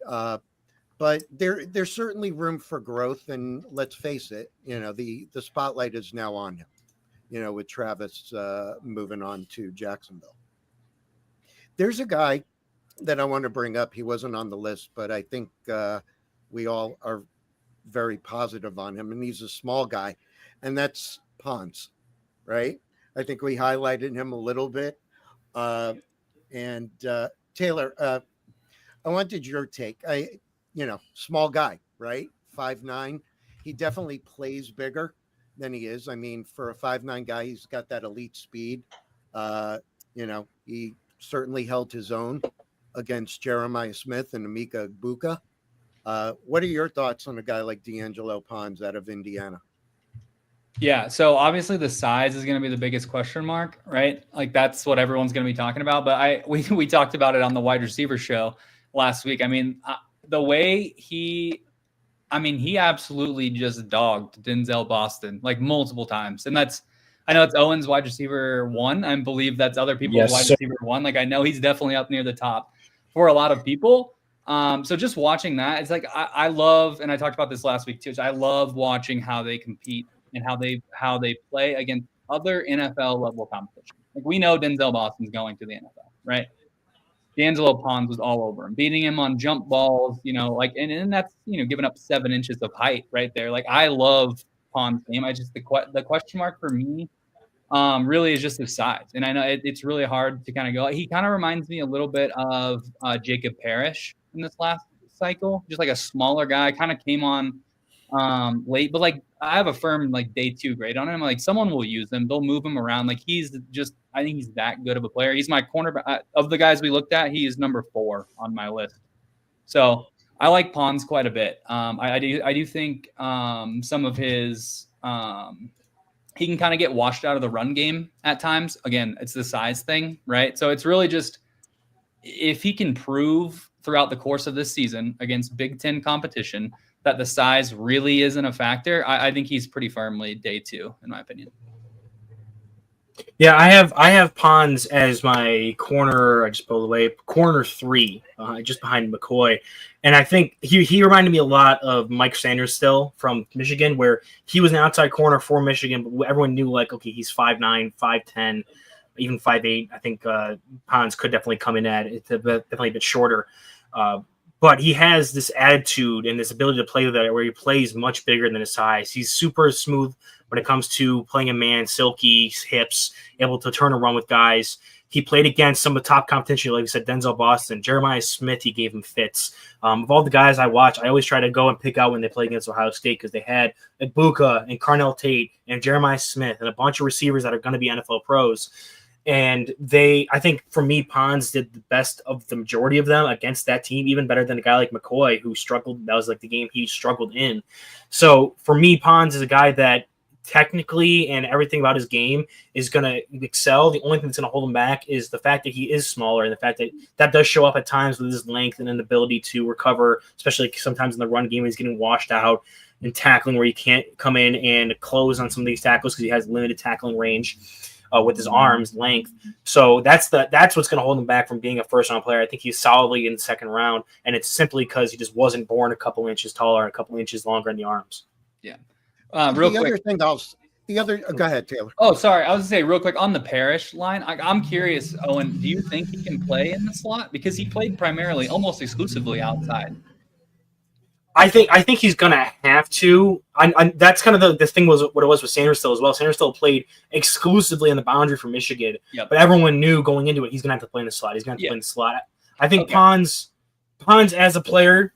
But there's certainly room for growth. And let's face it, the spotlight is now on him, with Travis moving on to Jacksonville. There's a guy that I want to bring up. He wasn't on the list, but I think we all are very positive on him. And he's a small guy, and that's Pons, right? I think we highlighted him a little bit. And Taylor, I wanted your take. Small guy, right? 5'9". He definitely plays bigger than he is. I mean, for a 5'9" guy, he's got that elite speed. He certainly held his own against Jeremiah Smith and Emeka Egbuka. What are your thoughts on a guy like D'Angelo Pons out of Indiana? Yeah, so obviously the size is going to be the biggest question mark, right? Like that's what everyone's going to be talking about. But we talked about it on the wide receiver show last week. I mean, the way he absolutely just dogged Denzel Boston like multiple times, and I know it's Owen's wide receiver 1. I believe that's other people's wide receiver 1. Like I know he's definitely up near the top for a lot of people. So just watching that, it's like I love, and I talked about this last week too. I love watching how they compete and how they play against other NFL level competition. Like we know Denzel Boston's going to the NFL, right? D'Angelo Pons was all over him, beating him on jump balls, and that's, giving up 7 inches of height right there. Like I love Pons' game. The question mark for me really is just his size. And I know it's really hard to kind of go. He kind of reminds me a little bit of Jacob Parrish in this last cycle, just like a smaller guy, kind of came on late, but like I have a firm like day 2 grade on him. Like someone will use him, they'll move him around. Like I think he's that good of a player. He's my cornerback of the guys we looked at. He is number 4 on my list. So I like Pons quite a bit. I do think some of his he can kind of get washed out of the run game at times. Again, it's the size thing, right? So it's really just if he can prove throughout the course of this season against Big Ten competition that the size really isn't a factor, I think he's pretty firmly day 2, in my opinion. Yeah, I have Pons as my corner. I just pulled away corner 3, just behind McCoy, and I think he reminded me a lot of Mike Sanders still from Michigan, where he was an outside corner for Michigan, but everyone knew like, okay, he's 5'9", 5'10", even 5'8". I think Pons could definitely come in at it, definitely a bit shorter, but he has this attitude and this ability to play with it, where he plays much bigger than his size. He's super smooth when it comes to playing a man, silky hips, able to turn and run with guys. He played against some of the top competition, like we said, Denzel Boston, Jeremiah Smith. He gave him fits. Of all the guys I watch, I always try to go and pick out when they play against Ohio State, because they had Ibuka and Carnell Tate and Jeremiah Smith and a bunch of receivers that are going to be NFL pros. And I think for me, Pons did the best of the majority of them against that team, even better than a guy like McCoy, who struggled. That was like the game he struggled in. So for me, Pons is a guy that technically and everything about his game is going to excel. The only thing that's going to hold him back is the fact that he is smaller, and the fact that does show up at times with his length and an ability to recover, especially sometimes in the run game. He's getting washed out and tackling where he can't come in and close on some of these tackles because he has limited tackling range with his arms length. So that's what's going to hold him back from being a first-round player. I think he's solidly in the second round, and it's simply because he just wasn't born a couple inches taller, a couple inches longer in the arms. Yeah. Go ahead, Taylor. Oh, sorry. I was going to say real quick on the Parrish line. I'm curious, Owen, do you think he can play in the slot? Because he played primarily, almost exclusively outside. I think he's gonna have to. That's kind of the thing was what it was with Sanders still as well. Sanders still played exclusively on the boundary for Michigan, but everyone knew going into it he's gonna have to play in the slot. He's gonna have to play in the slot. I think Pons as a player,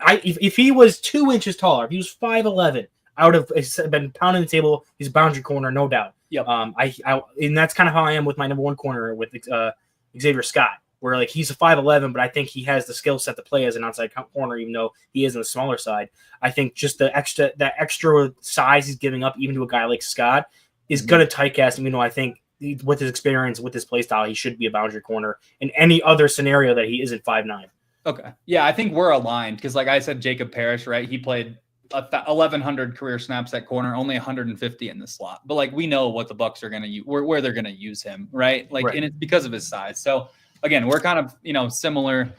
if he was 2 inches taller, if he was 5'11", I would have been pounding the table. He's a boundary corner, no doubt. Yep. And that's kind of how I am with my number 1 corner with Xavier Scott, where like he's a 5'11", but I think he has the skill set to play as an outside corner, even though he is on the smaller side. I think just that extra size he's giving up, even to a guy like Scott, is going to typecast him. I think with his experience, with his play style, he should be a boundary corner in any other scenario that he isn't 5'9". Okay. Yeah, I think we're aligned because, like I said, Jacob Parrish, right? He played 1,100 career snaps at corner, only 150 in the slot. But like we know what the Bucs are going to use, where they're going to use him, right? Like, and it's because of his size. So again, we're kind of similar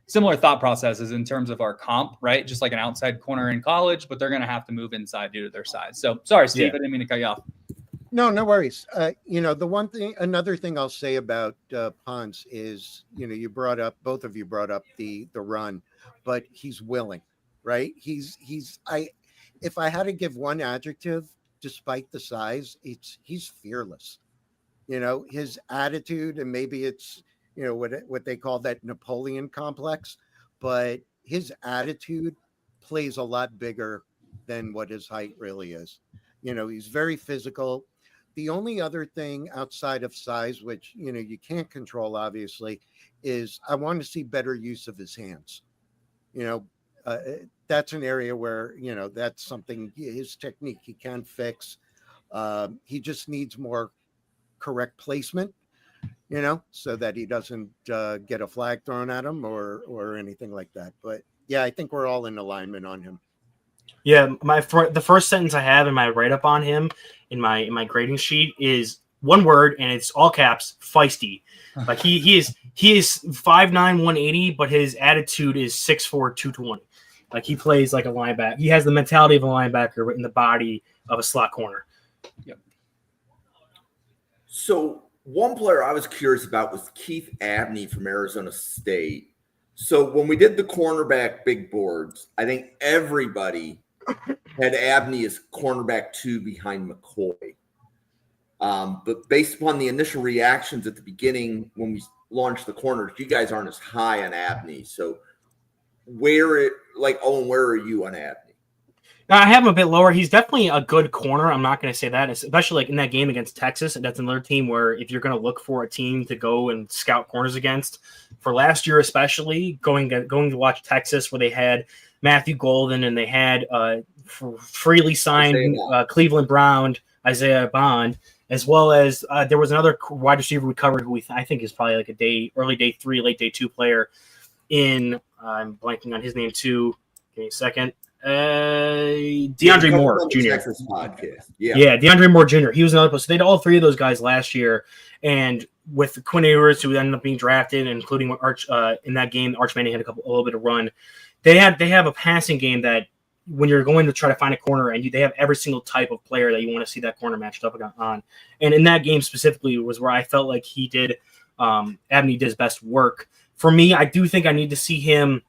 thought processes in terms of our comp, right? Just like an outside corner in college, but they're going to have to move inside due to their size. So sorry, Steve, I didn't mean to cut you off. No worries. Another thing I'll say about Pons is, both of you brought up the run, but he's willing, right? If I had to give one adjective, despite the size, he's fearless. His attitude, and maybe it's, what they call that Napoleon complex, but his attitude plays a lot bigger than what his height really is. He's very physical. The only other thing outside of size, which, you can't control, obviously, is I want to see better use of his hands. That's an area where, that's something, his technique he can fix. He just needs more correct placement, so that he doesn't get a flag thrown at him or anything like that. But yeah, I think we're all in alignment on him. Yeah, the first sentence I have in my write-up on him in my grading sheet is one word, and it's all caps: feisty. Like he is 5'9", 180, but his attitude is 6'4", 220. Like he plays like a linebacker. He has the mentality of a linebacker, but in the body of a slot corner. Yep. So one player I was curious about was Keith Abney from Arizona State. So when we did the cornerback big boards, I think everybody had Abney as cornerback 2 behind McCoy. But based upon the initial reactions at the beginning when we launched the corners, you guys aren't as high on Abney. So Owen, where are you on Abney? I have him a bit lower. He's definitely a good corner. I'm not going to say that, especially like in that game against Texas. And that's another team where if you're going to look for a team to go and scout corners against, for last year especially, going to watch Texas where they had Matthew Golden and they had freely signed Cleveland Brown, Isaiah Bond, as well as there was another wide receiver we covered who I think is probably like early day 3, late day 2 player in I'm blanking on his name too. Give me a second. DeAndre Moore Jr. Yeah, DeAndre Moore Jr. He was another player. So they had all 3 of those guys last year, and with Quinn Ewers, who ended up being drafted, including Arch in that game, Arch Manning had a little bit of run. They have a passing game that when you're going to try to find a corner, and they have every single type of player that you want to see that corner matched up on. And in that game specifically was where I felt like he did Abney did his best work. For me, I do think I need to see him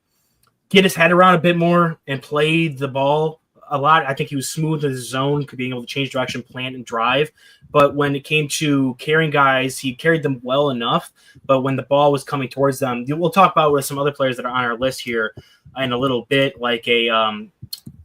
get his head around a bit more and play the ball a lot. I think he was smooth in his zone, being able to change direction, plant, and drive. But when it came to carrying guys, he carried them well enough. But when the ball was coming towards them, we'll talk about with some other players that are on our list here in a little bit, like a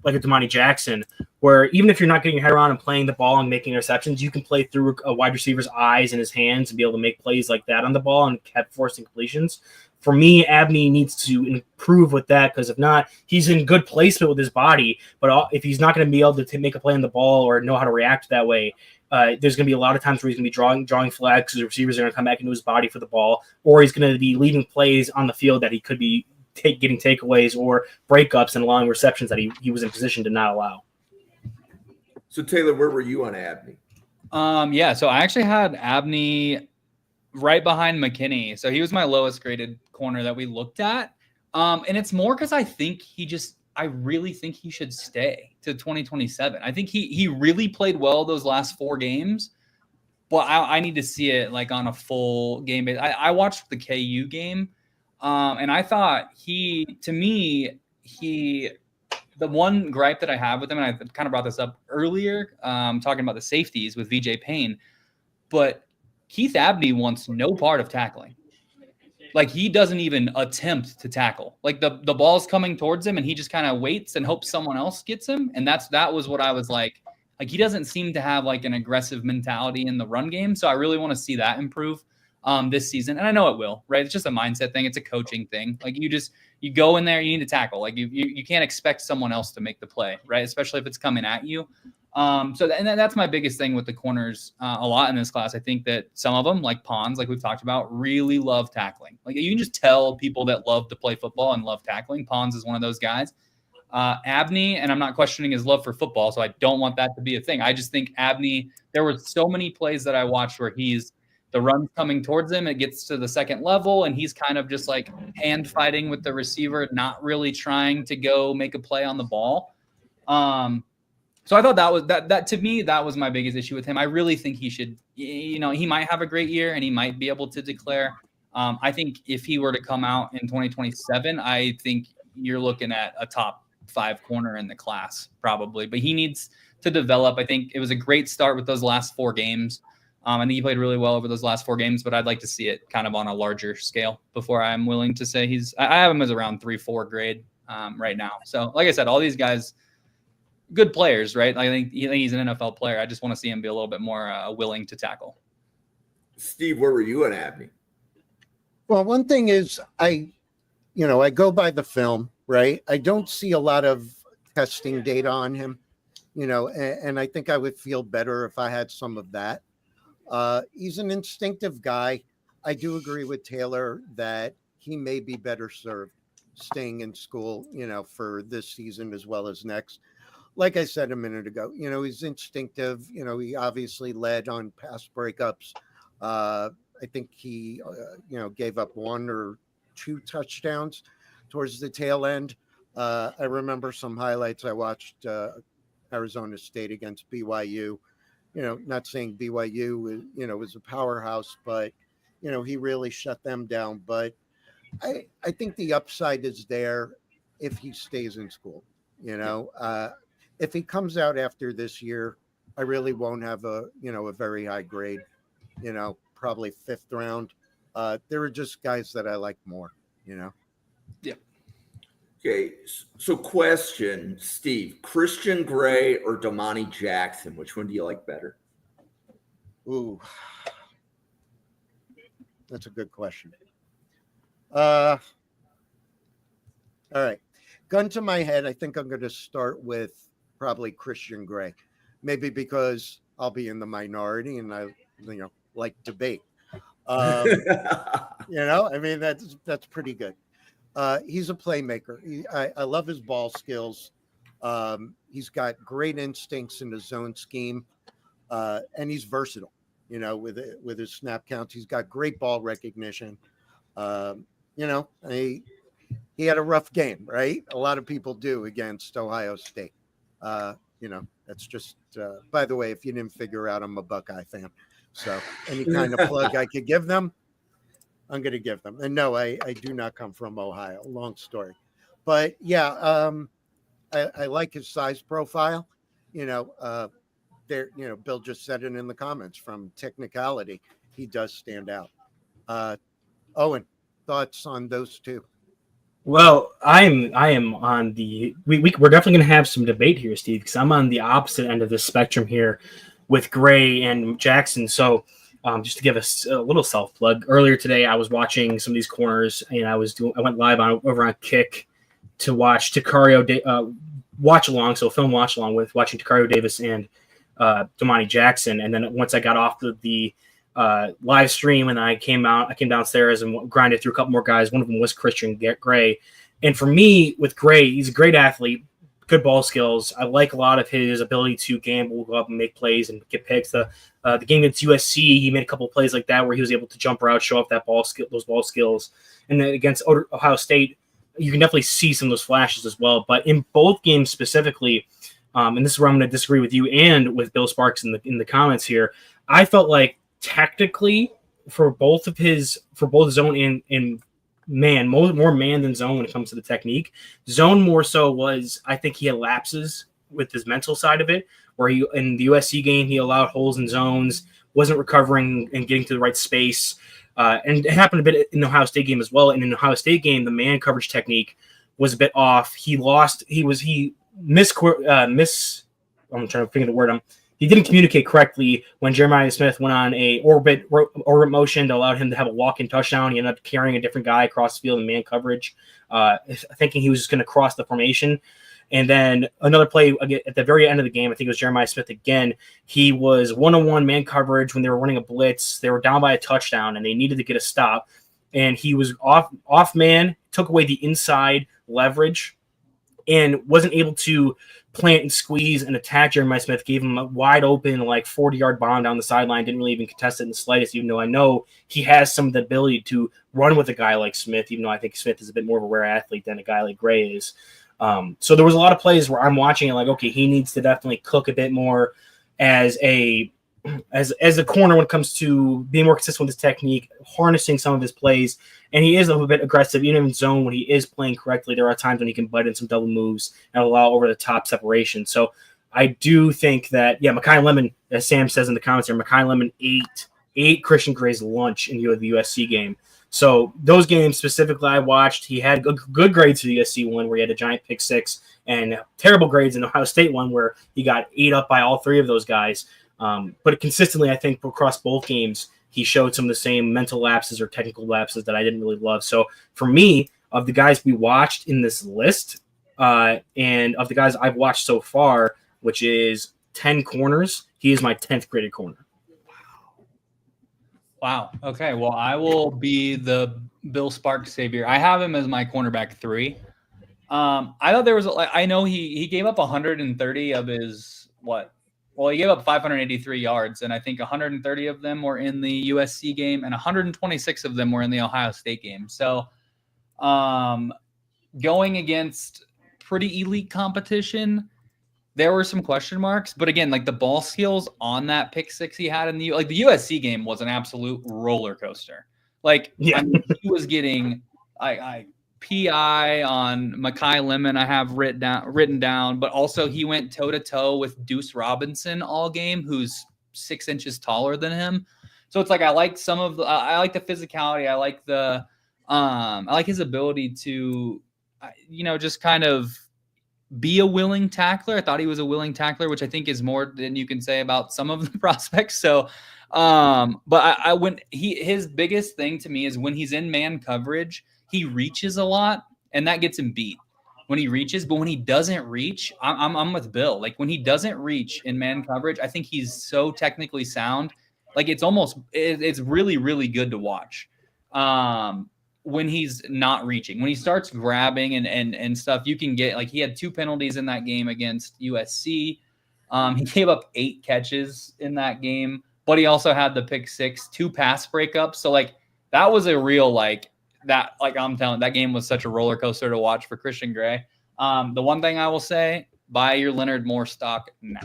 Damani Jackson, where even if you're not getting your head around and playing the ball and making interceptions, you can play through a wide receiver's eyes and his hands and be able to make plays like that on the ball and kept forcing completions. For me, Abney needs to improve with that because if not, he's in good placement with his body. But if he's not going to be able to make a play on the ball or know how to react that way, there's going to be a lot of times where he's going to be drawing flags because the receivers are going to come back into his body for the ball, or he's going to be leaving plays on the field that he could be getting takeaways or breakups and allowing receptions that he was in position to not allow. So Taylor, where were you on Abney? So I actually had Abney right behind McKinney. So he was my lowest graded corner that we looked at. And it's more because I really think he should stay to 2027. I think he really played well those last 4 games, but I need to see it like on a full game. I watched the KU game, and I thought the one gripe that I have with him, and I kind of brought this up earlier, talking about the safeties with VJ Payne, but Keith Abney wants no part of tackling. Like he doesn't even attempt to tackle. Like the ball's coming towards him and he just kind of waits and hopes someone else gets him. And that was what I was like he doesn't seem to have like an aggressive mentality in the run game. So I really want to see that improve this season. And I know it will, right? It's just a mindset thing. It's a coaching thing. Like you go in there, you need to tackle. Like you can't expect someone else to make the play, right? Especially if it's coming at you. That's my biggest thing with the corners a lot in this class. I think that some of them, like Pons, like we've talked about, really love tackling. Like you can just tell people that love to play football and love tackling. Pons is one of those guys. Abney, and I'm not questioning his love for football, so I don't want that to be a thing. I just think Abney, there were so many plays that I watched where the run's coming towards him, it gets to the second level, and he's kind of just like hand fighting with the receiver, not really trying to go make a play on the ball. So I thought that to me, that was my biggest issue with him. I really think he should, he might have a great year and he might be able to declare. I think if he were to come out in 2027, I think you're looking at a top 5 corner in the class probably, but he needs to develop. I think it was a great start with those last 4 games. I think he played really well over those last 4 games, but I'd like to see it kind of on a larger scale before I'm willing to say I have him as around 3-4 grade right now. So like I said, all these guys, good players, right? I think he's an NFL player. I just want to see him be a little bit more willing to tackle. Steve, where were you on Abney? Well, one thing is I go by the film, right? I don't see a lot of testing data on him, and I think I would feel better if I had some of that. He's an instinctive guy. I do agree with Taylor that he may be better served staying in school, for this season as well as next. Like I said a minute ago, he's instinctive. He obviously led on pass breakups. I think he, gave up 1 or 2 touchdowns towards the tail end. I remember some highlights I watched Arizona State against BYU. Not saying BYU, was a powerhouse, but, he really shut them down. But I think the upside is there if he stays in school, If he comes out after this year, I really won't have a very high grade, probably 5th round. There are just guys that I like more, Yeah. Okay, so question, Steve, Christian Gray or Damani Jackson? Which one do you like better? Ooh, that's a good question. All right. Gun to my head, I think I'm going to start with probably Christian Gray. Maybe because I'll be in the minority and I, like debate. I mean, that's pretty good. He's a playmaker. I love his ball skills. He's got great instincts in the zone scheme, and he's versatile. With his snap counts, he's got great ball recognition. He had a rough game, right? A lot of people do against Ohio State. That's just. By the way, if you didn't figure out, I'm a Buckeye fan, so any kind of plug I could give them, I'm going to give them. And no, I do not come from Ohio. Long story, but yeah, I like his size profile. Bill just said it in the comments. From technicality, he does stand out. Owen, thoughts on those two? Well, I am on the we're definitely going to have some debate here, Steve, because I'm on the opposite end of the spectrum here with Gray and Jackson. So just to give us a little self plug, earlier today I was watching some of these corners, and I went live over on Kick to watch Tacario watch along, so film watch along with watching Tacario Davis and Damani Jackson, and then once I got off the live stream and I came downstairs and grinded through a couple more guys. One of them was Christian Gray. And for me, with Gray, he's a great athlete, good ball skills. I like a lot of his ability to gamble, go up and make plays and get picks. The game against USC, he made a couple of plays like that where he was able to jump around, show off those ball skills. And then against Ohio State, you can definitely see some of those flashes as well. But in both games specifically, and this is where I'm going to disagree with you and with Bill Sparks in the comments here, I felt like tactically for both zone and man, more man than zone when it comes to the technique. Zone more so was, I think he had lapses with his mental side of it, where he in the USC game he allowed holes in zones, wasn't recovering and getting to the right space, and it happened a bit in the Ohio State game as well. And in the Ohio State game, the man coverage technique was a bit off. I'm trying to figure the word. He didn't communicate correctly when Jeremiah Smith went on a orbit motion that allowed him to have a walk-in touchdown. He ended up carrying a different guy across the field in man coverage, thinking he was just going to cross the formation. And then another play at the very end of the game, I think it was Jeremiah Smith again. He was one-on-one man coverage when they were running a blitz. They were down by a touchdown, and they needed to get a stop. And he was off man, took away the inside leverage, and wasn't able to plant and squeeze and attack Jeremiah Smith. Gave him a wide open, 40-yard bomb down the sideline. Didn't really even contest it in the slightest, even though I know he has some of the ability to run with a guy like Smith, even though I think Smith is a bit more of a rare athlete than a guy like Gray is. So there was a lot of plays where I'm watching it okay, he needs to definitely cook a bit more as a corner when it comes to being more consistent with his technique, harnessing some of his plays. And he is a little bit aggressive, even in zone when he is playing correctly. There are times when he can bite in some double moves and allow over the top separation. So I do think that, Makai Lemon, as Sam says in the comments here, Makai Lemon ate Christian Gray's lunch in the USC game. So those games specifically I watched, he had good grades for the USC one where he had a giant pick six, and terrible grades in the Ohio State one where he got ate up by all three of those guys. But consistently, I think across both games, he showed some of the same mental lapses or technical lapses that I didn't really love. So for me, of the guys we watched in this list, and of the guys I've watched so far, which is 10 corners, he is my 10th graded corner. Wow. Okay. Well, I will be the Bill Sparks savior. I have him as my cornerback 3. I thought there was, I know he gave up 130 of his, Well, he gave up 583 yards, and I think 130 of them were in the USC game, and 126 of them were in the Ohio State game. So going against pretty elite competition, there were some question marks. But again, the ball skills on that pick six he had in the USC game was an absolute roller coaster. He was getting PI on Makai Lemon I have written down, but also he went toe-to-toe with Deuce Robinson all game, who's 6 inches taller than him. So it's I like I like the physicality. I like I like his ability to just kind of be a willing tackler. I thought he was a willing tackler, which I think is more than you can say about some of the prospects. So, but his biggest thing to me is when he's in man coverage, he reaches a lot, and that gets him beat when he reaches. But when he doesn't reach, I'm with Bill. Like when he doesn't reach in man coverage, I think he's so technically sound. Like it's really, really good to watch. When he's not reaching, when he starts grabbing and stuff, you can get, like, he had 2 penalties in that game against USC. He gave up 8 catches in that game, but he also had the pick 6, 2 pass breakups. So like that was a real, I'm telling, that game was such a roller coaster to watch for Christian Gray. The one thing I will say, buy your Leonard Moore stock now.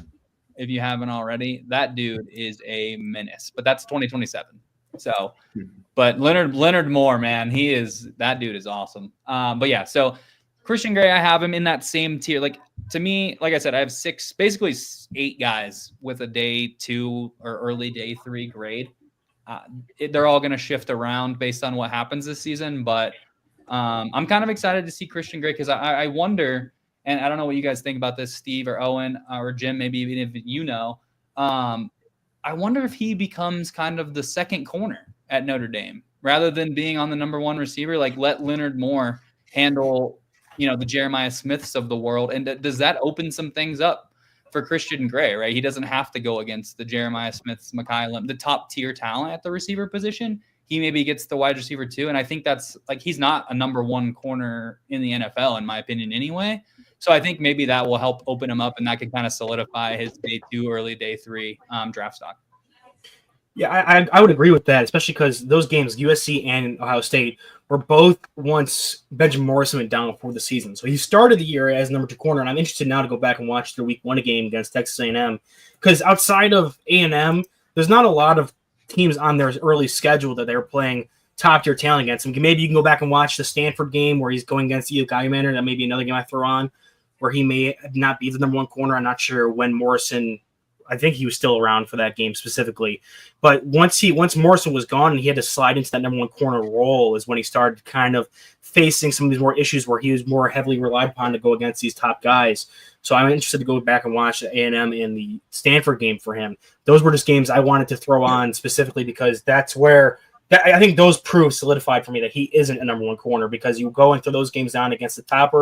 If you haven't already, that dude is a menace, but that's 2027. So, but Leonard Moore, man, that dude is awesome. But yeah, so Christian Gray, I have him in that same tier. Like, to me, like I said, I have 8 guys with a day 2 or early day 3 grade. They're all going to shift around based on what happens this season. But I'm kind of excited to see Christian Gray because I wonder, and I don't know what you guys think about this, Steve or Owen or Jim, maybe even if you know, I wonder if he becomes kind of the second corner at Notre Dame rather than being on the number 1 receiver. Like, let Leonard Moore handle, the Jeremiah Smiths of the world. And does that open some things up for Christian Gray, right? He doesn't have to go against the Jeremiah Smiths, McKylum, the top tier talent at the receiver position. He maybe gets the wide receiver too. And I think that's, like, he's not a number 1 corner in the NFL, in my opinion, anyway. So I think maybe that will help open him up, and that can kind of solidify his day 2, early day 3 draft stock. Yeah, I would agree with that, especially because those games, USC and Ohio State, were both once Benjamin Morrison went down before the season. So he started the year as number 2 corner, and I'm interested now to go back and watch the week 1 game against Texas A&M, because outside of A&M, there's not a lot of teams on their early schedule that they're playing top-tier talent against. And maybe you can go back and watch the Stanford game where he's going against Eo Guyman. That may be another game I throw on where he may not be the number 1 corner. I'm not sure when Morrison – I think he was still around for that game specifically. But once Morrison was gone and he had to slide into that number 1 corner role is when he started kind of facing some of these more issues where he was more heavily relied upon to go against these top guys. So I'm interested to go back and watch the A&M and the Stanford game for him. Those were just games I wanted to throw on specifically because that's where I think those proves solidified for me that he isn't a number 1 corner, because you go into those games down against the top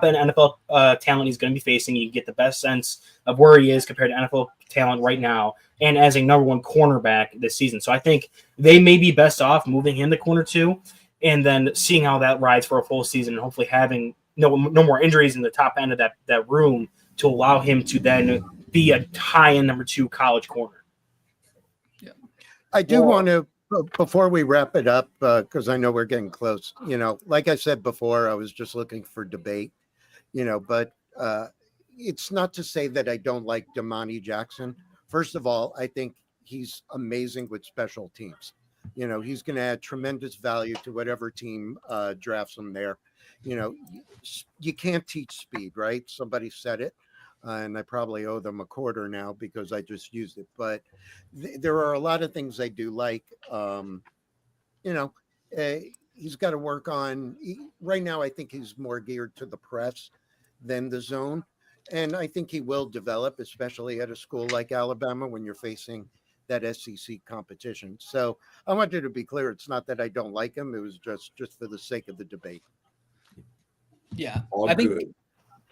end NFL talent he's going to be facing. You get the best sense of where he is compared to NFL talent right now, and as a number 1 cornerback this season. So I think they may be best off moving him to corner 2, and then seeing how that rides for a full season, and hopefully having no more injuries in the top end of that room to allow him to then be a high end number 2 college corner. Yeah, I do want to. Before we wrap it up, because I know we're getting close, like I said before, I was just looking for debate, but it's not to say that I don't like Damani Jackson. First of all, I think he's amazing with special teams. He's going to add tremendous value to whatever team drafts him there. You can't teach speed, right? Somebody said it. And I probably owe them a quarter now because I just used it. But there are a lot of things I do like. He's got to work on. Right now, I think he's more geared to the press than the zone. And I think he will develop, especially at a school like Alabama when you're facing that SEC competition. So I wanted to be clear. It's not that I don't like him. It was just for the sake of the debate. Yeah, I think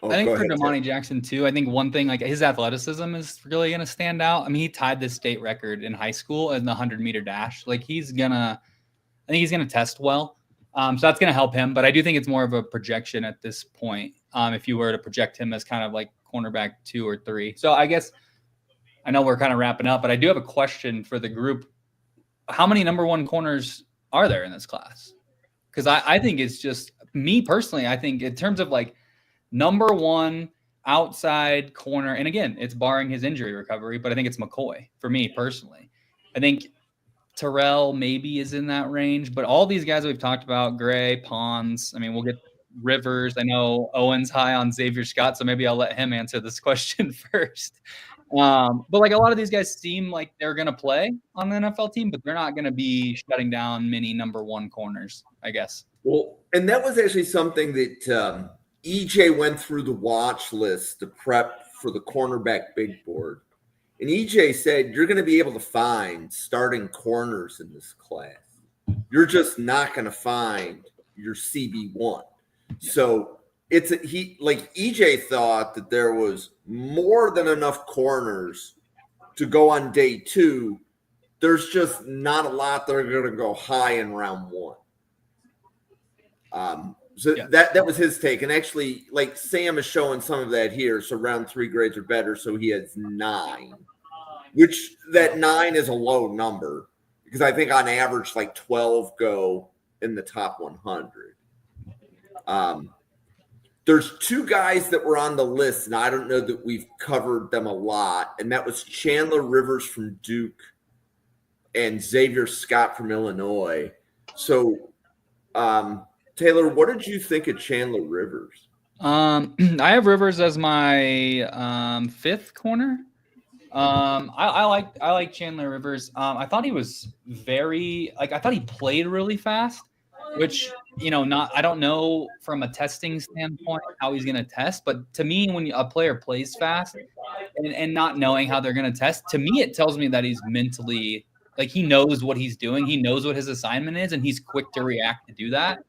for Damani Jackson too, I think one thing, like, his athleticism is really going to stand out. I mean, he tied the state record in high school in the 100-meter dash. Like, I think he's gonna test well. So that's gonna help him. But I do think it's more of a projection at this point. If you were to project him as kind of like cornerback 2 or 3. So I guess I know we're kind of wrapping up, but I do have a question for the group. How many number 1 corners are there in this class? Because I think it's just, me personally, I think in terms of like number 1 outside corner, and again, it's barring his injury recovery, but I think it's McCoy for me personally. I think Terrell maybe is in that range, but all these guys we've talked about, Gray, Pons, I mean, we'll get Rivers. I know Owen's high on Xavier Scott, so maybe I'll let him answer this question first. But like a lot of these guys seem like they're going to play on the NFL team, but they're not going to be shutting down many number one corners, I guess. Well, and that was actually something that EJ went through the watch list to prep for the cornerback big board. And EJ said, you're going to be able to find starting corners in this class. You're just not going to find your CB1. So EJ thought that there was more than enough corners to go on day 2. There's just not a lot that are going to go high in round 1. That was his take. And actually, like Sam is showing some of that here. So round 3 grades are better. So he has 9, which that 9 is a low number because I think on average, like 12 go in the top 100. There's 2 guys that were on the list, and I don't know that we've covered them a lot. And that was Chandler Rivers from Duke and Xavier Scott from Illinois. So, Taylor, what did you think of Chandler Rivers? I have Rivers as my 5th corner. I like Chandler Rivers. I thought he was I thought he played really fast, which, I don't know from a testing standpoint how he's going to test, but to me, when a player plays fast and not knowing how they're going to test, to me, it tells me that he's mentally, like, he knows what he's doing. He knows what his assignment is, and he's quick to react to do that.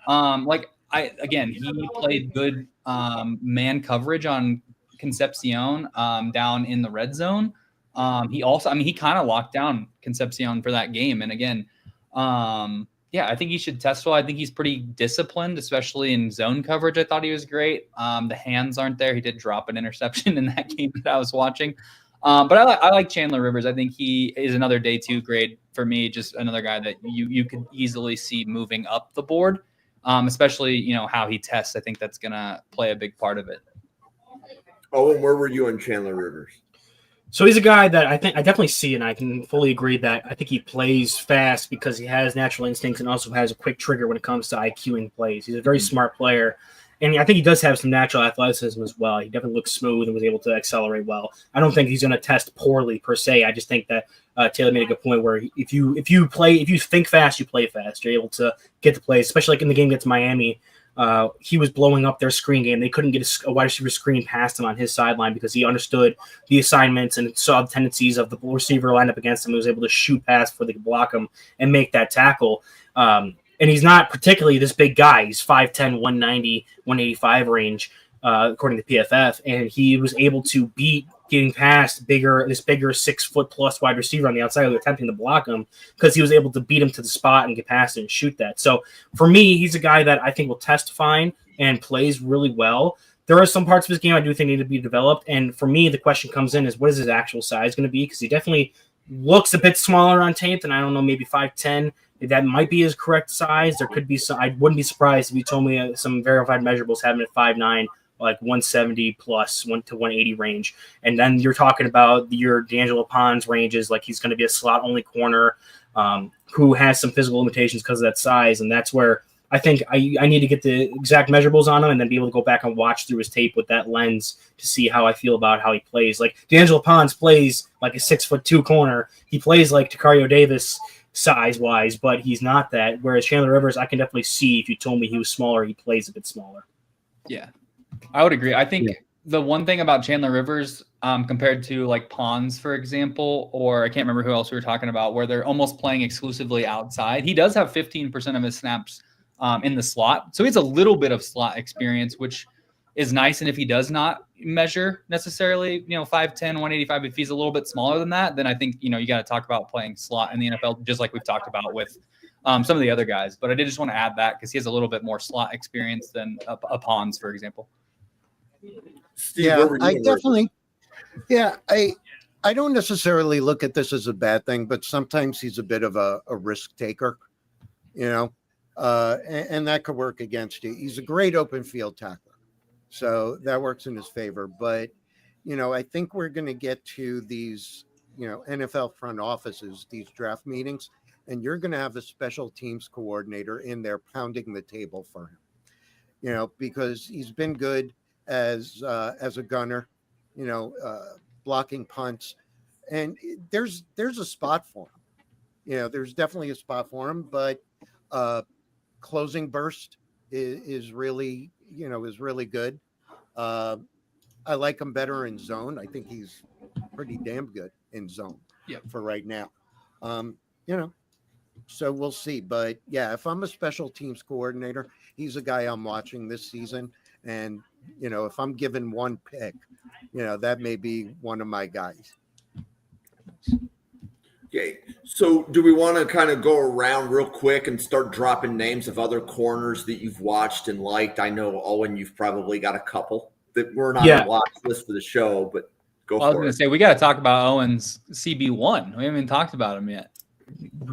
He played good man coverage on Concepcion down in the red zone. He also, he kind of locked down Concepcion for that game. And again, I think he should test well. I think he's pretty disciplined, especially in zone coverage. I thought he was great. The hands aren't there. He did drop an interception in that game that I was watching. But I like Chandler Rivers. I think he is another day 2 grade for me. Just another guy that you could easily see moving up the board. Especially, how he tests. I think that's going to play a big part of it. Oh, and where were you on Chandler Rivers? So he's a guy that I definitely see, and I can fully agree that I think he plays fast because he has natural instincts and also has a quick trigger when it comes to IQing plays. He's a very smart player, and I think he does have some natural athleticism as well. He definitely looks smooth and was able to accelerate well. I don't think he's going to test poorly per se. I just think that Taylor made a good point where if you think fast, you play fast. You're able to get the plays, especially like in the game against Miami. He was blowing up their screen game. They couldn't get a wide receiver screen past him on his sideline because he understood the assignments and saw the tendencies of the receiver lined up against him. He was able to shoot past before they could block him and make that tackle. And he's not particularly this big guy. He's 5'10", 190, 185 range, according to PFF. And he was able to beat getting past this bigger 6-foot+ wide receiver on the outside who was attempting to block him because he was able to beat him to the spot and get past it and shoot that. So for me, he's a guy that I think will test fine and plays really well. There are some parts of his game I do think need to be developed. And for me, the question comes in is what is his actual size going to be? Because he definitely looks a bit smaller on tape than, I don't know, maybe 5'10". That might be his correct size. There could be some. I wouldn't be surprised if you told me some verified measurables have him at 5'9", like 170 plus 1 to 180 range. And then you're talking about your D'Angelo Pons ranges, like he's going to be a slot only corner who has some physical limitations because of that size. And that's where I think I need to get the exact measurables on him and then be able to go back and watch through his tape with that lens to see how I feel about how he plays. Like D'Angelo Pons plays like a 6'2" corner. He plays like Tacario Davis size-wise, but he's not that. Whereas Chandler Rivers, I can definitely see if you told me he was smaller, he plays a bit smaller. Yeah, I would agree. I think the one thing about Chandler Rivers compared to like Pons, for example, or I can't remember who else we were talking about, where they're almost playing exclusively outside. He does have 15% of his snaps in the slot. So he has a little bit of slot experience, which is nice. And if he does not measure necessarily, 5'10", 185, if he's a little bit smaller than that, then I think, you got to talk about playing slot in the NFL, just like we've talked about with some of the other guys. But I did just want to add that because he has a little bit more slot experience than a Pons, for example. Steve, I don't necessarily look at this as a bad thing, but sometimes he's a bit of a risk taker, and that could work against you. He's a great open field tackler, so that works in his favor. But, I think we're going to get to these, NFL front offices, these draft meetings, and you're going to have a special teams coordinator in there pounding the table for him. because he's been good as a gunner, blocking punts, and there's a spot for him. There's definitely a spot for him, but closing burst is really good. I like him better in zone. I think he's pretty damn good in zone for right now. So we'll see. But yeah, if I'm a special teams coordinator, he's a guy I'm watching this season. And, if I'm given one pick, that may be one of my guys. Okay. So do we want to kind of go around real quick and start dropping names of other corners that you've watched and liked? I know, Owen, you've probably got a couple that we're not on the watch list for the show, but go for it. I was going to say, we got to talk about Owen's CB1. We haven't even talked about him yet.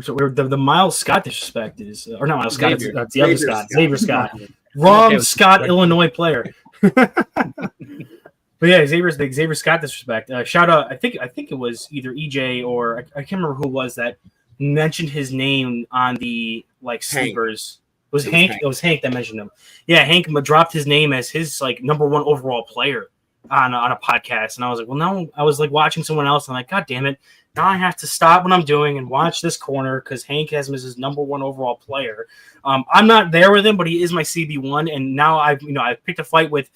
So the Miles Scott disrespect is, or not Miles Scott, it's the other Scott, Xavier Scott. Okay, Wrong Scott, Illinois player. But yeah, Xavier Scott disrespect. Shout out, I think it was either EJ or I can't remember who it was that mentioned his name on the sleepers. It was Hank. It was Hank that mentioned him. Yeah, Hank dropped his name as his number one overall player on a podcast, and I was like, well, now I was watching someone else, and I'm like, God damn it, now I have to stop what I'm doing and watch this corner because Hank has him as his number one overall player. I'm not there with him, but he is my CB1, and now I've picked a fight with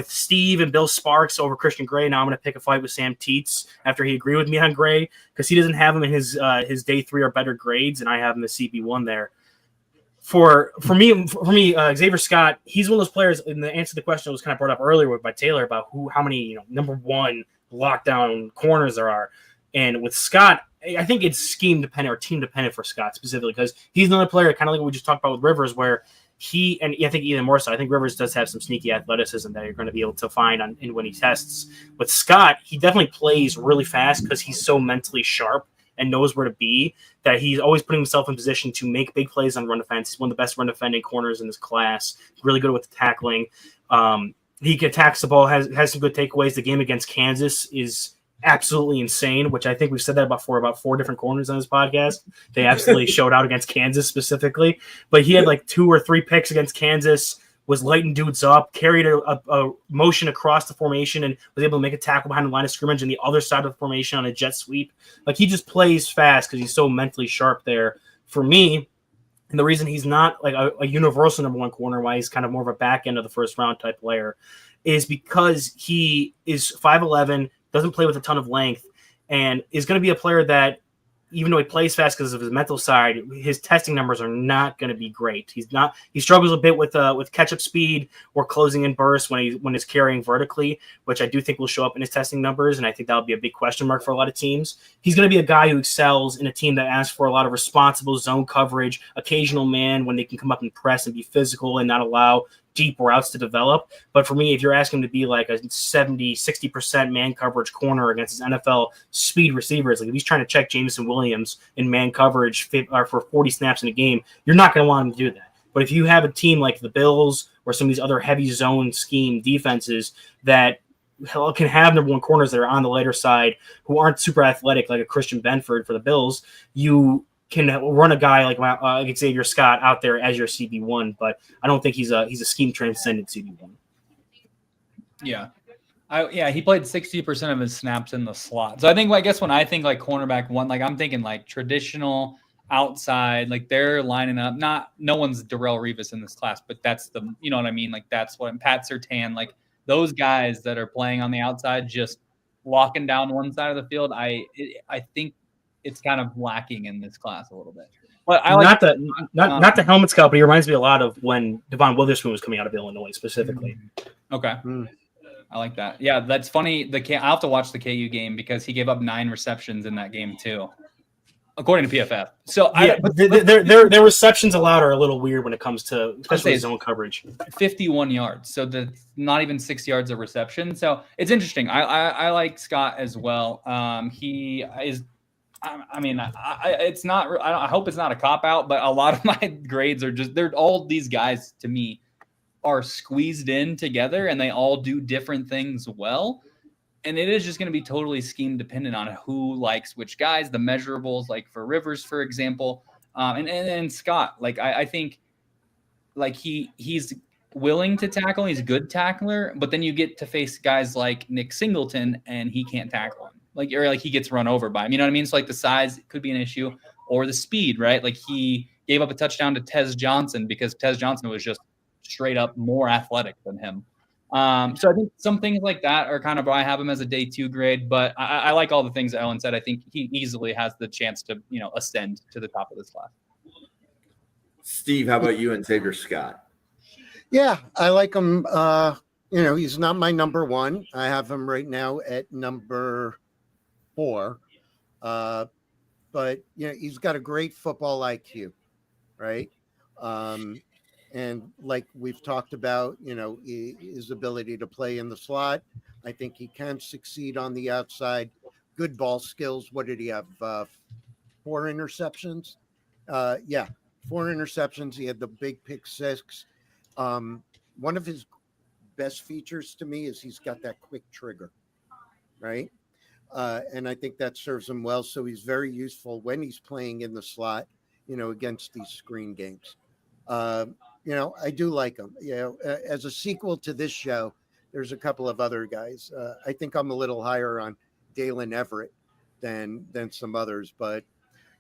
Steve and Bill Sparks over Christian Gray. Now I'm going to pick a fight with Sam Teets after he agreed with me on Gray because he doesn't have him in his day 3 or better grades, and I have him as CB1 there. For me, Xavier Scott, he's one of those players. And the answer to the question was kind of brought up earlier by Taylor about how many number one lockdown corners there are. And with Scott, I think it's scheme dependent or team dependent for Scott specifically because he's another player, kind of like what we just talked about with Rivers, where I think even more so, I think Rivers does have some sneaky athleticism that you're going to be able to find when he tests. With Scott, he definitely plays really fast because he's so mentally sharp and knows where to be, that he's always putting himself in position to make big plays on run defense. He's one of the best run defending corners in this class, really good with the tackling. He attacks the ball, has some good takeaways. The game against Kansas is absolutely insane, which I think we've said that before about 4 different corners on this podcast. They absolutely showed out against Kansas specifically. But he had 2 or 3 picks against Kansas, was lighting dudes up, carried a motion across the formation, and was able to make a tackle behind the line of scrimmage on the other side of the formation on a jet sweep. He just plays fast because he's so mentally sharp there. For me, and the reason he's not a universal number one corner, why he's kind of more of a back end of the first round type player, is because he is 5'11", doesn't play with a ton of length, and is going to be a player that, even though he plays fast because of his mental side, his testing numbers are not going to be great. He struggles a bit with catch-up speed or closing in bursts when he's carrying vertically, which I do think will show up in his testing numbers, and I think that'll be a big question mark for a lot of teams. He's going to be a guy who excels in a team that asks for a lot of responsible zone coverage, occasional man when they can come up and press and be physical and not allow deep routes to develop. But for me, if you're asking him to be a 70-60% man coverage corner against his NFL speed receivers, if he's trying to check Jameson Williams in man coverage for 40 snaps in a game, you're not going to want him to do that. But if you have a team like the Bills or some of these other heavy zone scheme defenses that can have number one corners that are on the lighter side who aren't super athletic, like a Christian Benford for the Bills, you can run a guy like Xavier Scott out there as your CB1, but I don't think he's a scheme transcendent CB1. Yeah. He played 60% of his snaps in the slot. So I guess when I think cornerback one, I'm thinking traditional outside, they're lining up. No one's Darrelle Revis in this class, but that's you know what I mean? That's what Pat Surtain, those guys that are playing on the outside, just locking down one side of the field. I think it's kind of lacking in this class a little bit. But I not the helmet scout, but he reminds me a lot of when Devon Witherspoon was coming out of Illinois specifically. Okay. I like that. Yeah, that's funny. I'll have to watch the KU game because he gave up 9 receptions in that game too, according to PFF. So their receptions allowed are a little weird when it comes to especially zone coverage. 51 yards, so that's not even 6 yards of reception. So it's interesting. I like Scott as well. He is. It's not. I hope it's not a cop out, but a lot of my grades are they're all these guys to me are squeezed in together, and they all do different things well. And it is just going to be totally scheme dependent on who likes which guys. The measurables, for Rivers, for example, and Scott. I think he's willing to tackle. He's a good tackler, but then you get to face guys like Nick Singleton, and he can't tackle him. Or he gets run over by him. You know what I mean? So like the size could be an issue, or the speed, right? Like he gave up a touchdown to Tez Johnson because Tez Johnson was just straight up more athletic than him. So I think some things like that are kind of why I have him as a day 2 grade, but I like all the things that Ellen said. I think he easily has the chance to, ascend to the top of this class. Steve, how about you and Xavier Scott? Yeah, I like him. He's not my number 1. I have him right now at number 4. But he's got a great football IQ, right? And like we've talked about, his ability to play in the slot. I think he can succeed on the outside. Good ball skills. What did he have? 4 interceptions? 4 interceptions. He had the big pick 6. One of his best features to me is he's got that quick trigger, right? And I think that serves him well. So he's very useful when he's playing in the slot, against these screen games. I do like him. As a sequel to this show, there's a couple of other guys. I think I'm a little higher on Dalen Everett than some others, but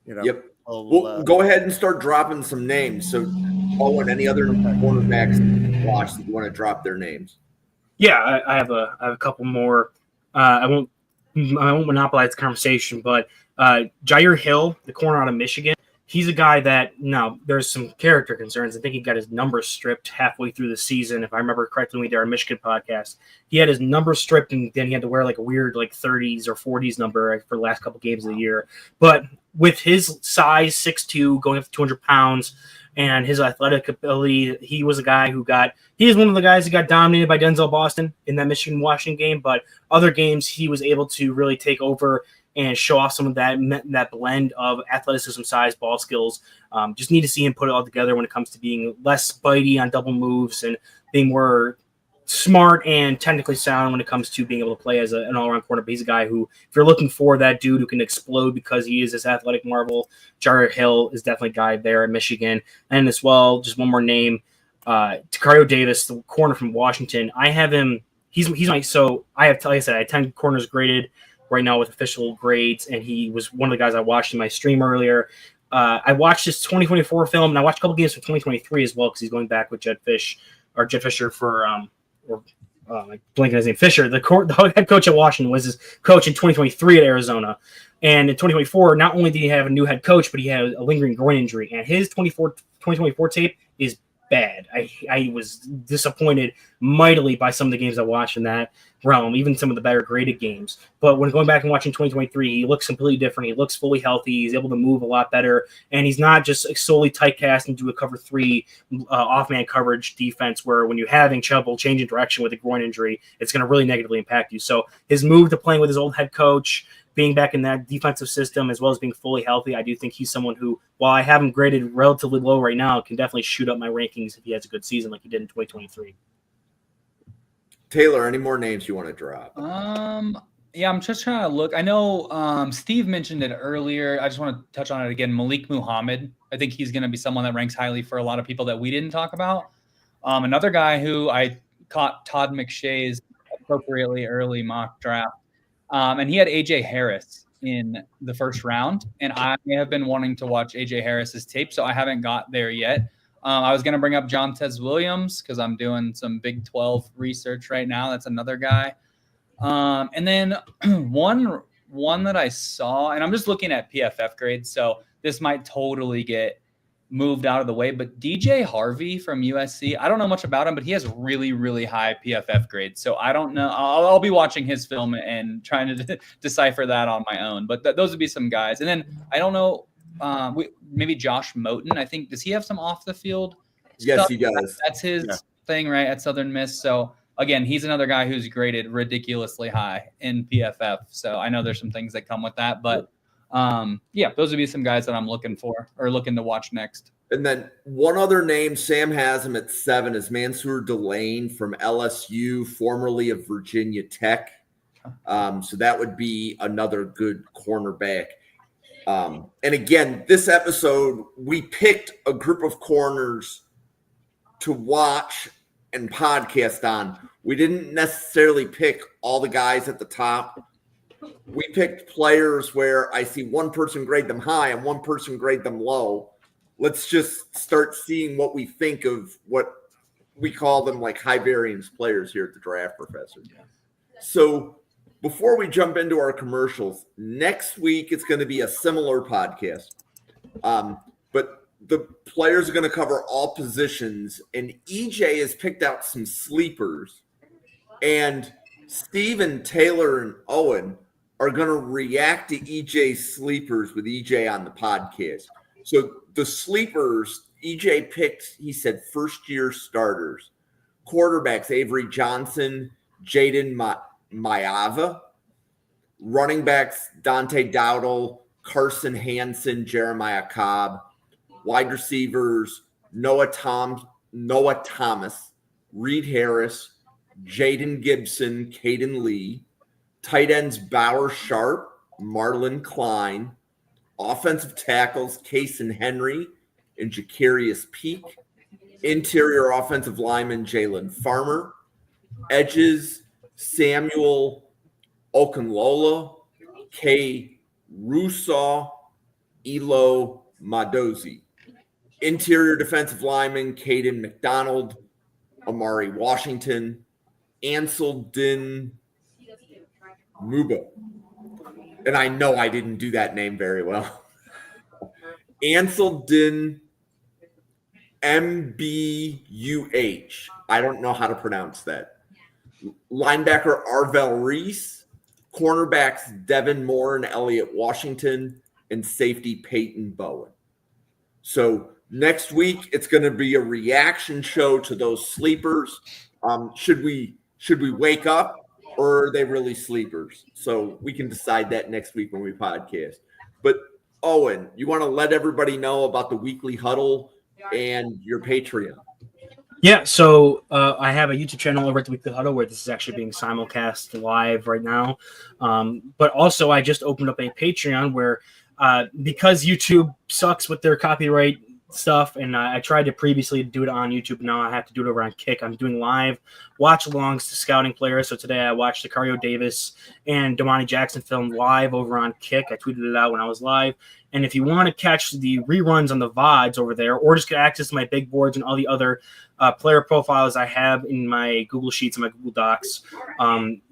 Yep. Well, go ahead and start dropping some names. So, Owen, any other quarterbacks watch that you want to drop their names? Yeah, I have a couple more. I won't monopolize the conversation, but Jair Hill, the corner out of Michigan, he's a guy that now there's some character concerns. I think he got his numbers stripped halfway through the season. If I remember correctly, when we did our Michigan podcast, he had his numbers stripped, and then he had to wear like a weird 30s or 40s number for the last couple games of the year. But with his size, 6'2", going up to 200 pounds, and his athletic ability, he was a guy he is one of the guys who got dominated by Denzel Boston in that Michigan-Washington game. But other games, he was able to really take over and show off some of that blend of athleticism, size, ball skills. Just need to see him put it all together when it comes to being less bitey on double moves and being more smart and technically sound when it comes to being able to play as an all-around corner. But he's a guy who, if you're looking for that dude who can explode because he is this athletic marvel, Jair Hill is definitely a guy there in Michigan. And as well, just one more name, Tacario Davis, the corner from Washington. I have him. He's my. So I have, like I said, I have 10 corners graded right now with official grades, and he was one of the guys I watched in my stream earlier. I watched his 2024 film, and I watched a couple games from 2023 as well because he's going back with Jed Fisher for blanking his name, Fisher. The head coach at Washington was his coach in 2023 at Arizona, and in 2024, not only did he have a new head coach, but he had a lingering groin injury, and his 2024 tape is bad. I was disappointed mightily by some of the games I watched in that realm, even some of the better graded games. But when going back and watching 2023, he looks completely different. He looks fully healthy. He's able to move a lot better, and he's not just solely typecast into a cover 3 off-man coverage defense where when you're having trouble changing direction with a groin injury, it's going to really negatively impact you. So his move to playing with his old head coach, being back in that defensive system, as well as being fully healthy, I do think he's someone who, while I have him graded relatively low right now, can definitely shoot up my rankings if he has a good season like he did in 2023. Taylor, any more names you want to drop? Yeah, I'm just trying to look. I know Steve mentioned it earlier. I just want to touch on it again. Malik Muhammad. I think he's going to be someone that ranks highly for a lot of people that we didn't talk about. Another guy who I caught Todd McShay's appropriately early mock draft. And he had AJ Harris in the first round, and I have been wanting to watch AJ Harris's tape, so I haven't got there yet. I was going to bring up John Tez Williams because I'm doing some Big 12 research right now. That's another guy. And then one that I saw, and I'm just looking at PFF grades, so this might totally get moved out of the way, but DJ Harvey from USC, I don't know much about him, but he has really, really high PFF grades. So I don't know. I'll be watching his film and trying to decipher that on my own. But those would be some guys. And then I don't know, maybe Josh Moten. I think, does he have some off the field Yes, stuff? he does. That's his thing, right, at Southern Miss. So again, he's another guy who's graded ridiculously high in PFF. So I know there's some things that come with that, but those would be some guys that I'm looking for or looking to watch next. And then one other name, Sam has him at 7, is Mansour Delane from LSU, formerly of Virginia Tech. So that would be another good cornerback. And again, this episode, we picked a group of corners to watch and podcast on, we didn't necessarily pick all the guys at the top. We picked players where I see one person grade them high and one person grade them low. Let's just start seeing what we think of what we call them, like high variance players here at the Draft Professor. So before we jump into our commercials, next week it's going to be a similar podcast. But the players are going to cover all positions, and EJ has picked out some sleepers. And Steven, Taylor, and Owen are going to react to EJ's sleepers with EJ on the podcast. So the sleepers, EJ picked, he said, first-year starters. Quarterbacks, Avery Johnson, Jaden Mayava. Running backs, Dante Dowdle, Carson Hansen, Jeremiah Cobb. Wide receivers, Noah Thomas, Reed Harris, Jaden Gibson, Caden Lee. Tight ends, Bauer Sharp, Marlon Klein. Offensive tackles, Kason Henry and Jacarius Peak. Interior offensive lineman, Jalen Farmer. Edges, Samuel Okunlola, K. Rusaw, Elo Madozi. Interior defensive lineman, Caden McDonald, Amari Washington, Ansel Din Muba. And I know I didn't do that name very well. Ansel Din MBUH. I don't know how to pronounce that. Linebacker Arvell Reese. Cornerbacks Devin Moore and Elliott Washington. And safety Peyton Bowen. So next week, it's going to be a reaction show to those sleepers. Should we wake up, or are they really sleepers? So we can decide that next week when we podcast. But Owen, you want to let everybody know about the weekly huddle and your Patreon? Yeah, so I have a YouTube channel over at the Weekly Huddle where this is actually being simulcast live right now. But also, I just opened up a Patreon where because YouTube sucks with their copyright stuff, and I tried to previously do it on YouTube, now I have to do it over on Kick. I'm doing live watch-alongs to scouting players. So today I watched Sicario Davis and Damani Jackson film live over on Kick. I tweeted it out when I was live. And if you want to catch the reruns on the VODs over there, or just get access to my big boards and all the other player profiles I have in my Google Sheets and my Google Docs,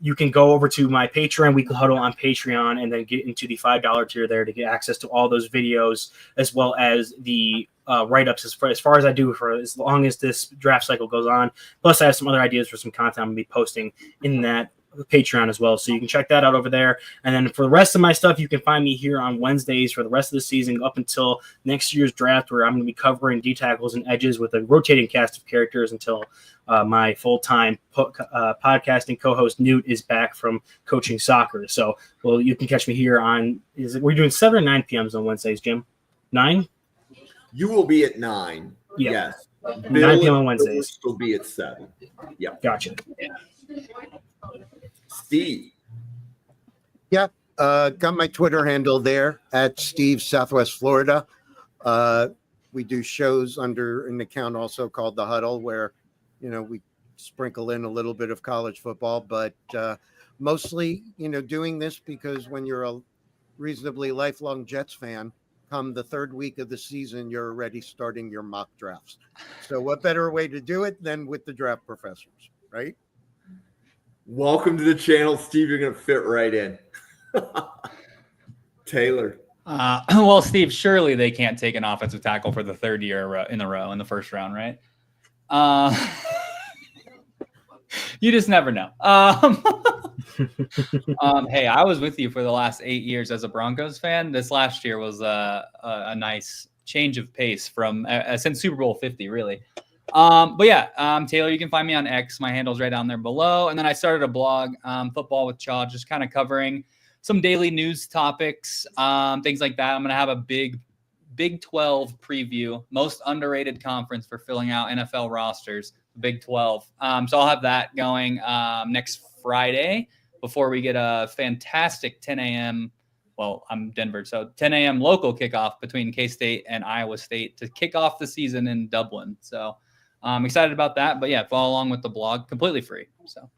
you can go over to my Patreon, Weekly Huddle on Patreon, and then get into the $5 tier there to get access to all those videos, as well as the write-ups as far as I do for as long as this draft cycle goes on. Plus, I have some other ideas for some content I'm going to be posting in that Patreon as well. So you can check that out over there. And then for the rest of my stuff, you can find me here on Wednesdays for the rest of the season up until next year's draft, where I'm going to be covering D tackles and edges with a rotating cast of characters until my full-time podcasting co-host Newt is back from coaching soccer. So, well, you can catch me here on, we're doing 7 or 9 p.m.s on Wednesdays, Jim? 9? You will be at 9. Yeah. Yes. 9 p.m. on Wednesdays. Will be at 7. Yeah. Gotcha. Steve. Got my Twitter handle there at Steve Southwest Florida. We do shows under an account also called The Huddle, where, we sprinkle in a little bit of college football, but mostly, doing this because when you're a reasonably lifelong Jets fan, come the third week of the season, you're already starting your mock drafts. So what better way to do it than with the Draft Professors, right? Welcome to the channel, Steve. You're going to fit right in. Taylor. Well, Steve, surely they can't take an offensive tackle for the third year in a row in the first round, right? You just never know. Hey, I was with you for the last 8 years as a Broncos fan. This last year was a nice change of pace from since Super Bowl 50, really. But yeah, Taylor, you can find me on X. My handle's right down there below. And then I started a blog, Football with Chaw, just kind of covering some daily news topics, things like that. I'm going to have a Big 12 preview, most underrated conference for filling out NFL rosters, Big 12. So I'll have that going next Friday before we get a fantastic 10 a.m. Well, I'm Denver, so 10 a.m. local kickoff between K-State and Iowa State to kick off the season in Dublin. So I'm excited about that. But yeah, follow along with the blog, completely free. So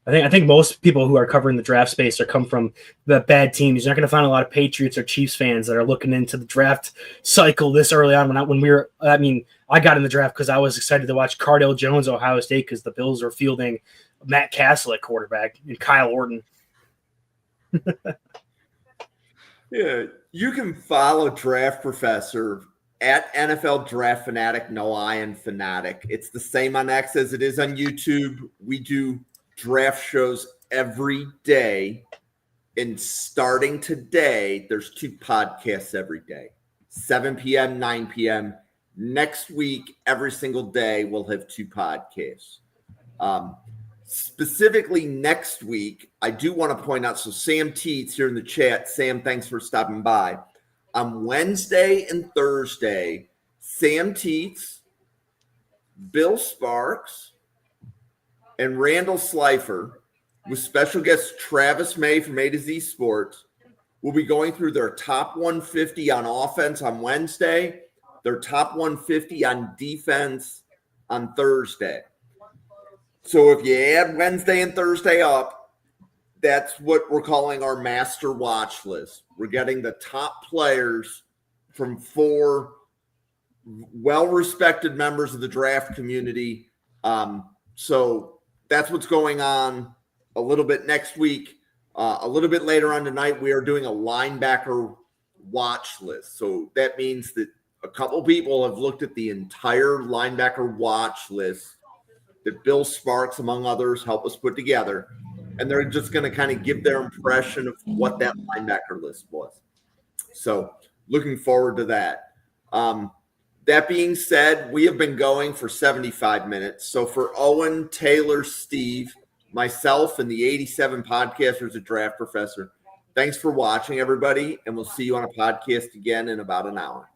I think most people who are covering the draft space are come from the bad teams. You're not going to find a lot of Patriots or Chiefs fans that are looking into the draft cycle this early on. I got in the draft because I was excited to watch Cardale Jones, Ohio State, because the Bills are fielding Matt Castle at quarterback and Kyle Orton. Yeah, you can follow Draft Professor at NFL Draft Fanatic, no I in Fanatic. It's the same on X as it is on YouTube. We do draft shows every day. And starting today, there's 2 podcasts every day, 7 p.m., 9 p.m. Next week, every single day, we'll have 2 podcasts. Specifically next week, I do want to point out, so Sam Teets here in the chat. Sam, thanks for stopping by. On Wednesday and Thursday, Sam Teets, Bill Sparks, and Randall Slifer, with special guest Travis May from A to Z Sports, will be going through their top 150 on offense on Wednesday, their top 150 on defense on Thursday. So if you add Wednesday and Thursday up, that's what we're calling our master watch list. We're getting the top players from 4 well-respected members of the draft community. So that's what's going on a little bit next week. A little bit later on tonight, we are doing a linebacker watch list. So that means that a couple people have looked at the entire linebacker watch list that Bill Sparks, among others, helped us put together. And they're just going to kind of give their impression of what that linebacker list was. So looking forward to that. That being said, we have been going for 75 minutes. So for Owen, Taylor, Steve, myself, and the 87 podcasters at Draft Professor, thanks for watching, everybody. And we'll see you on a podcast again in about an hour.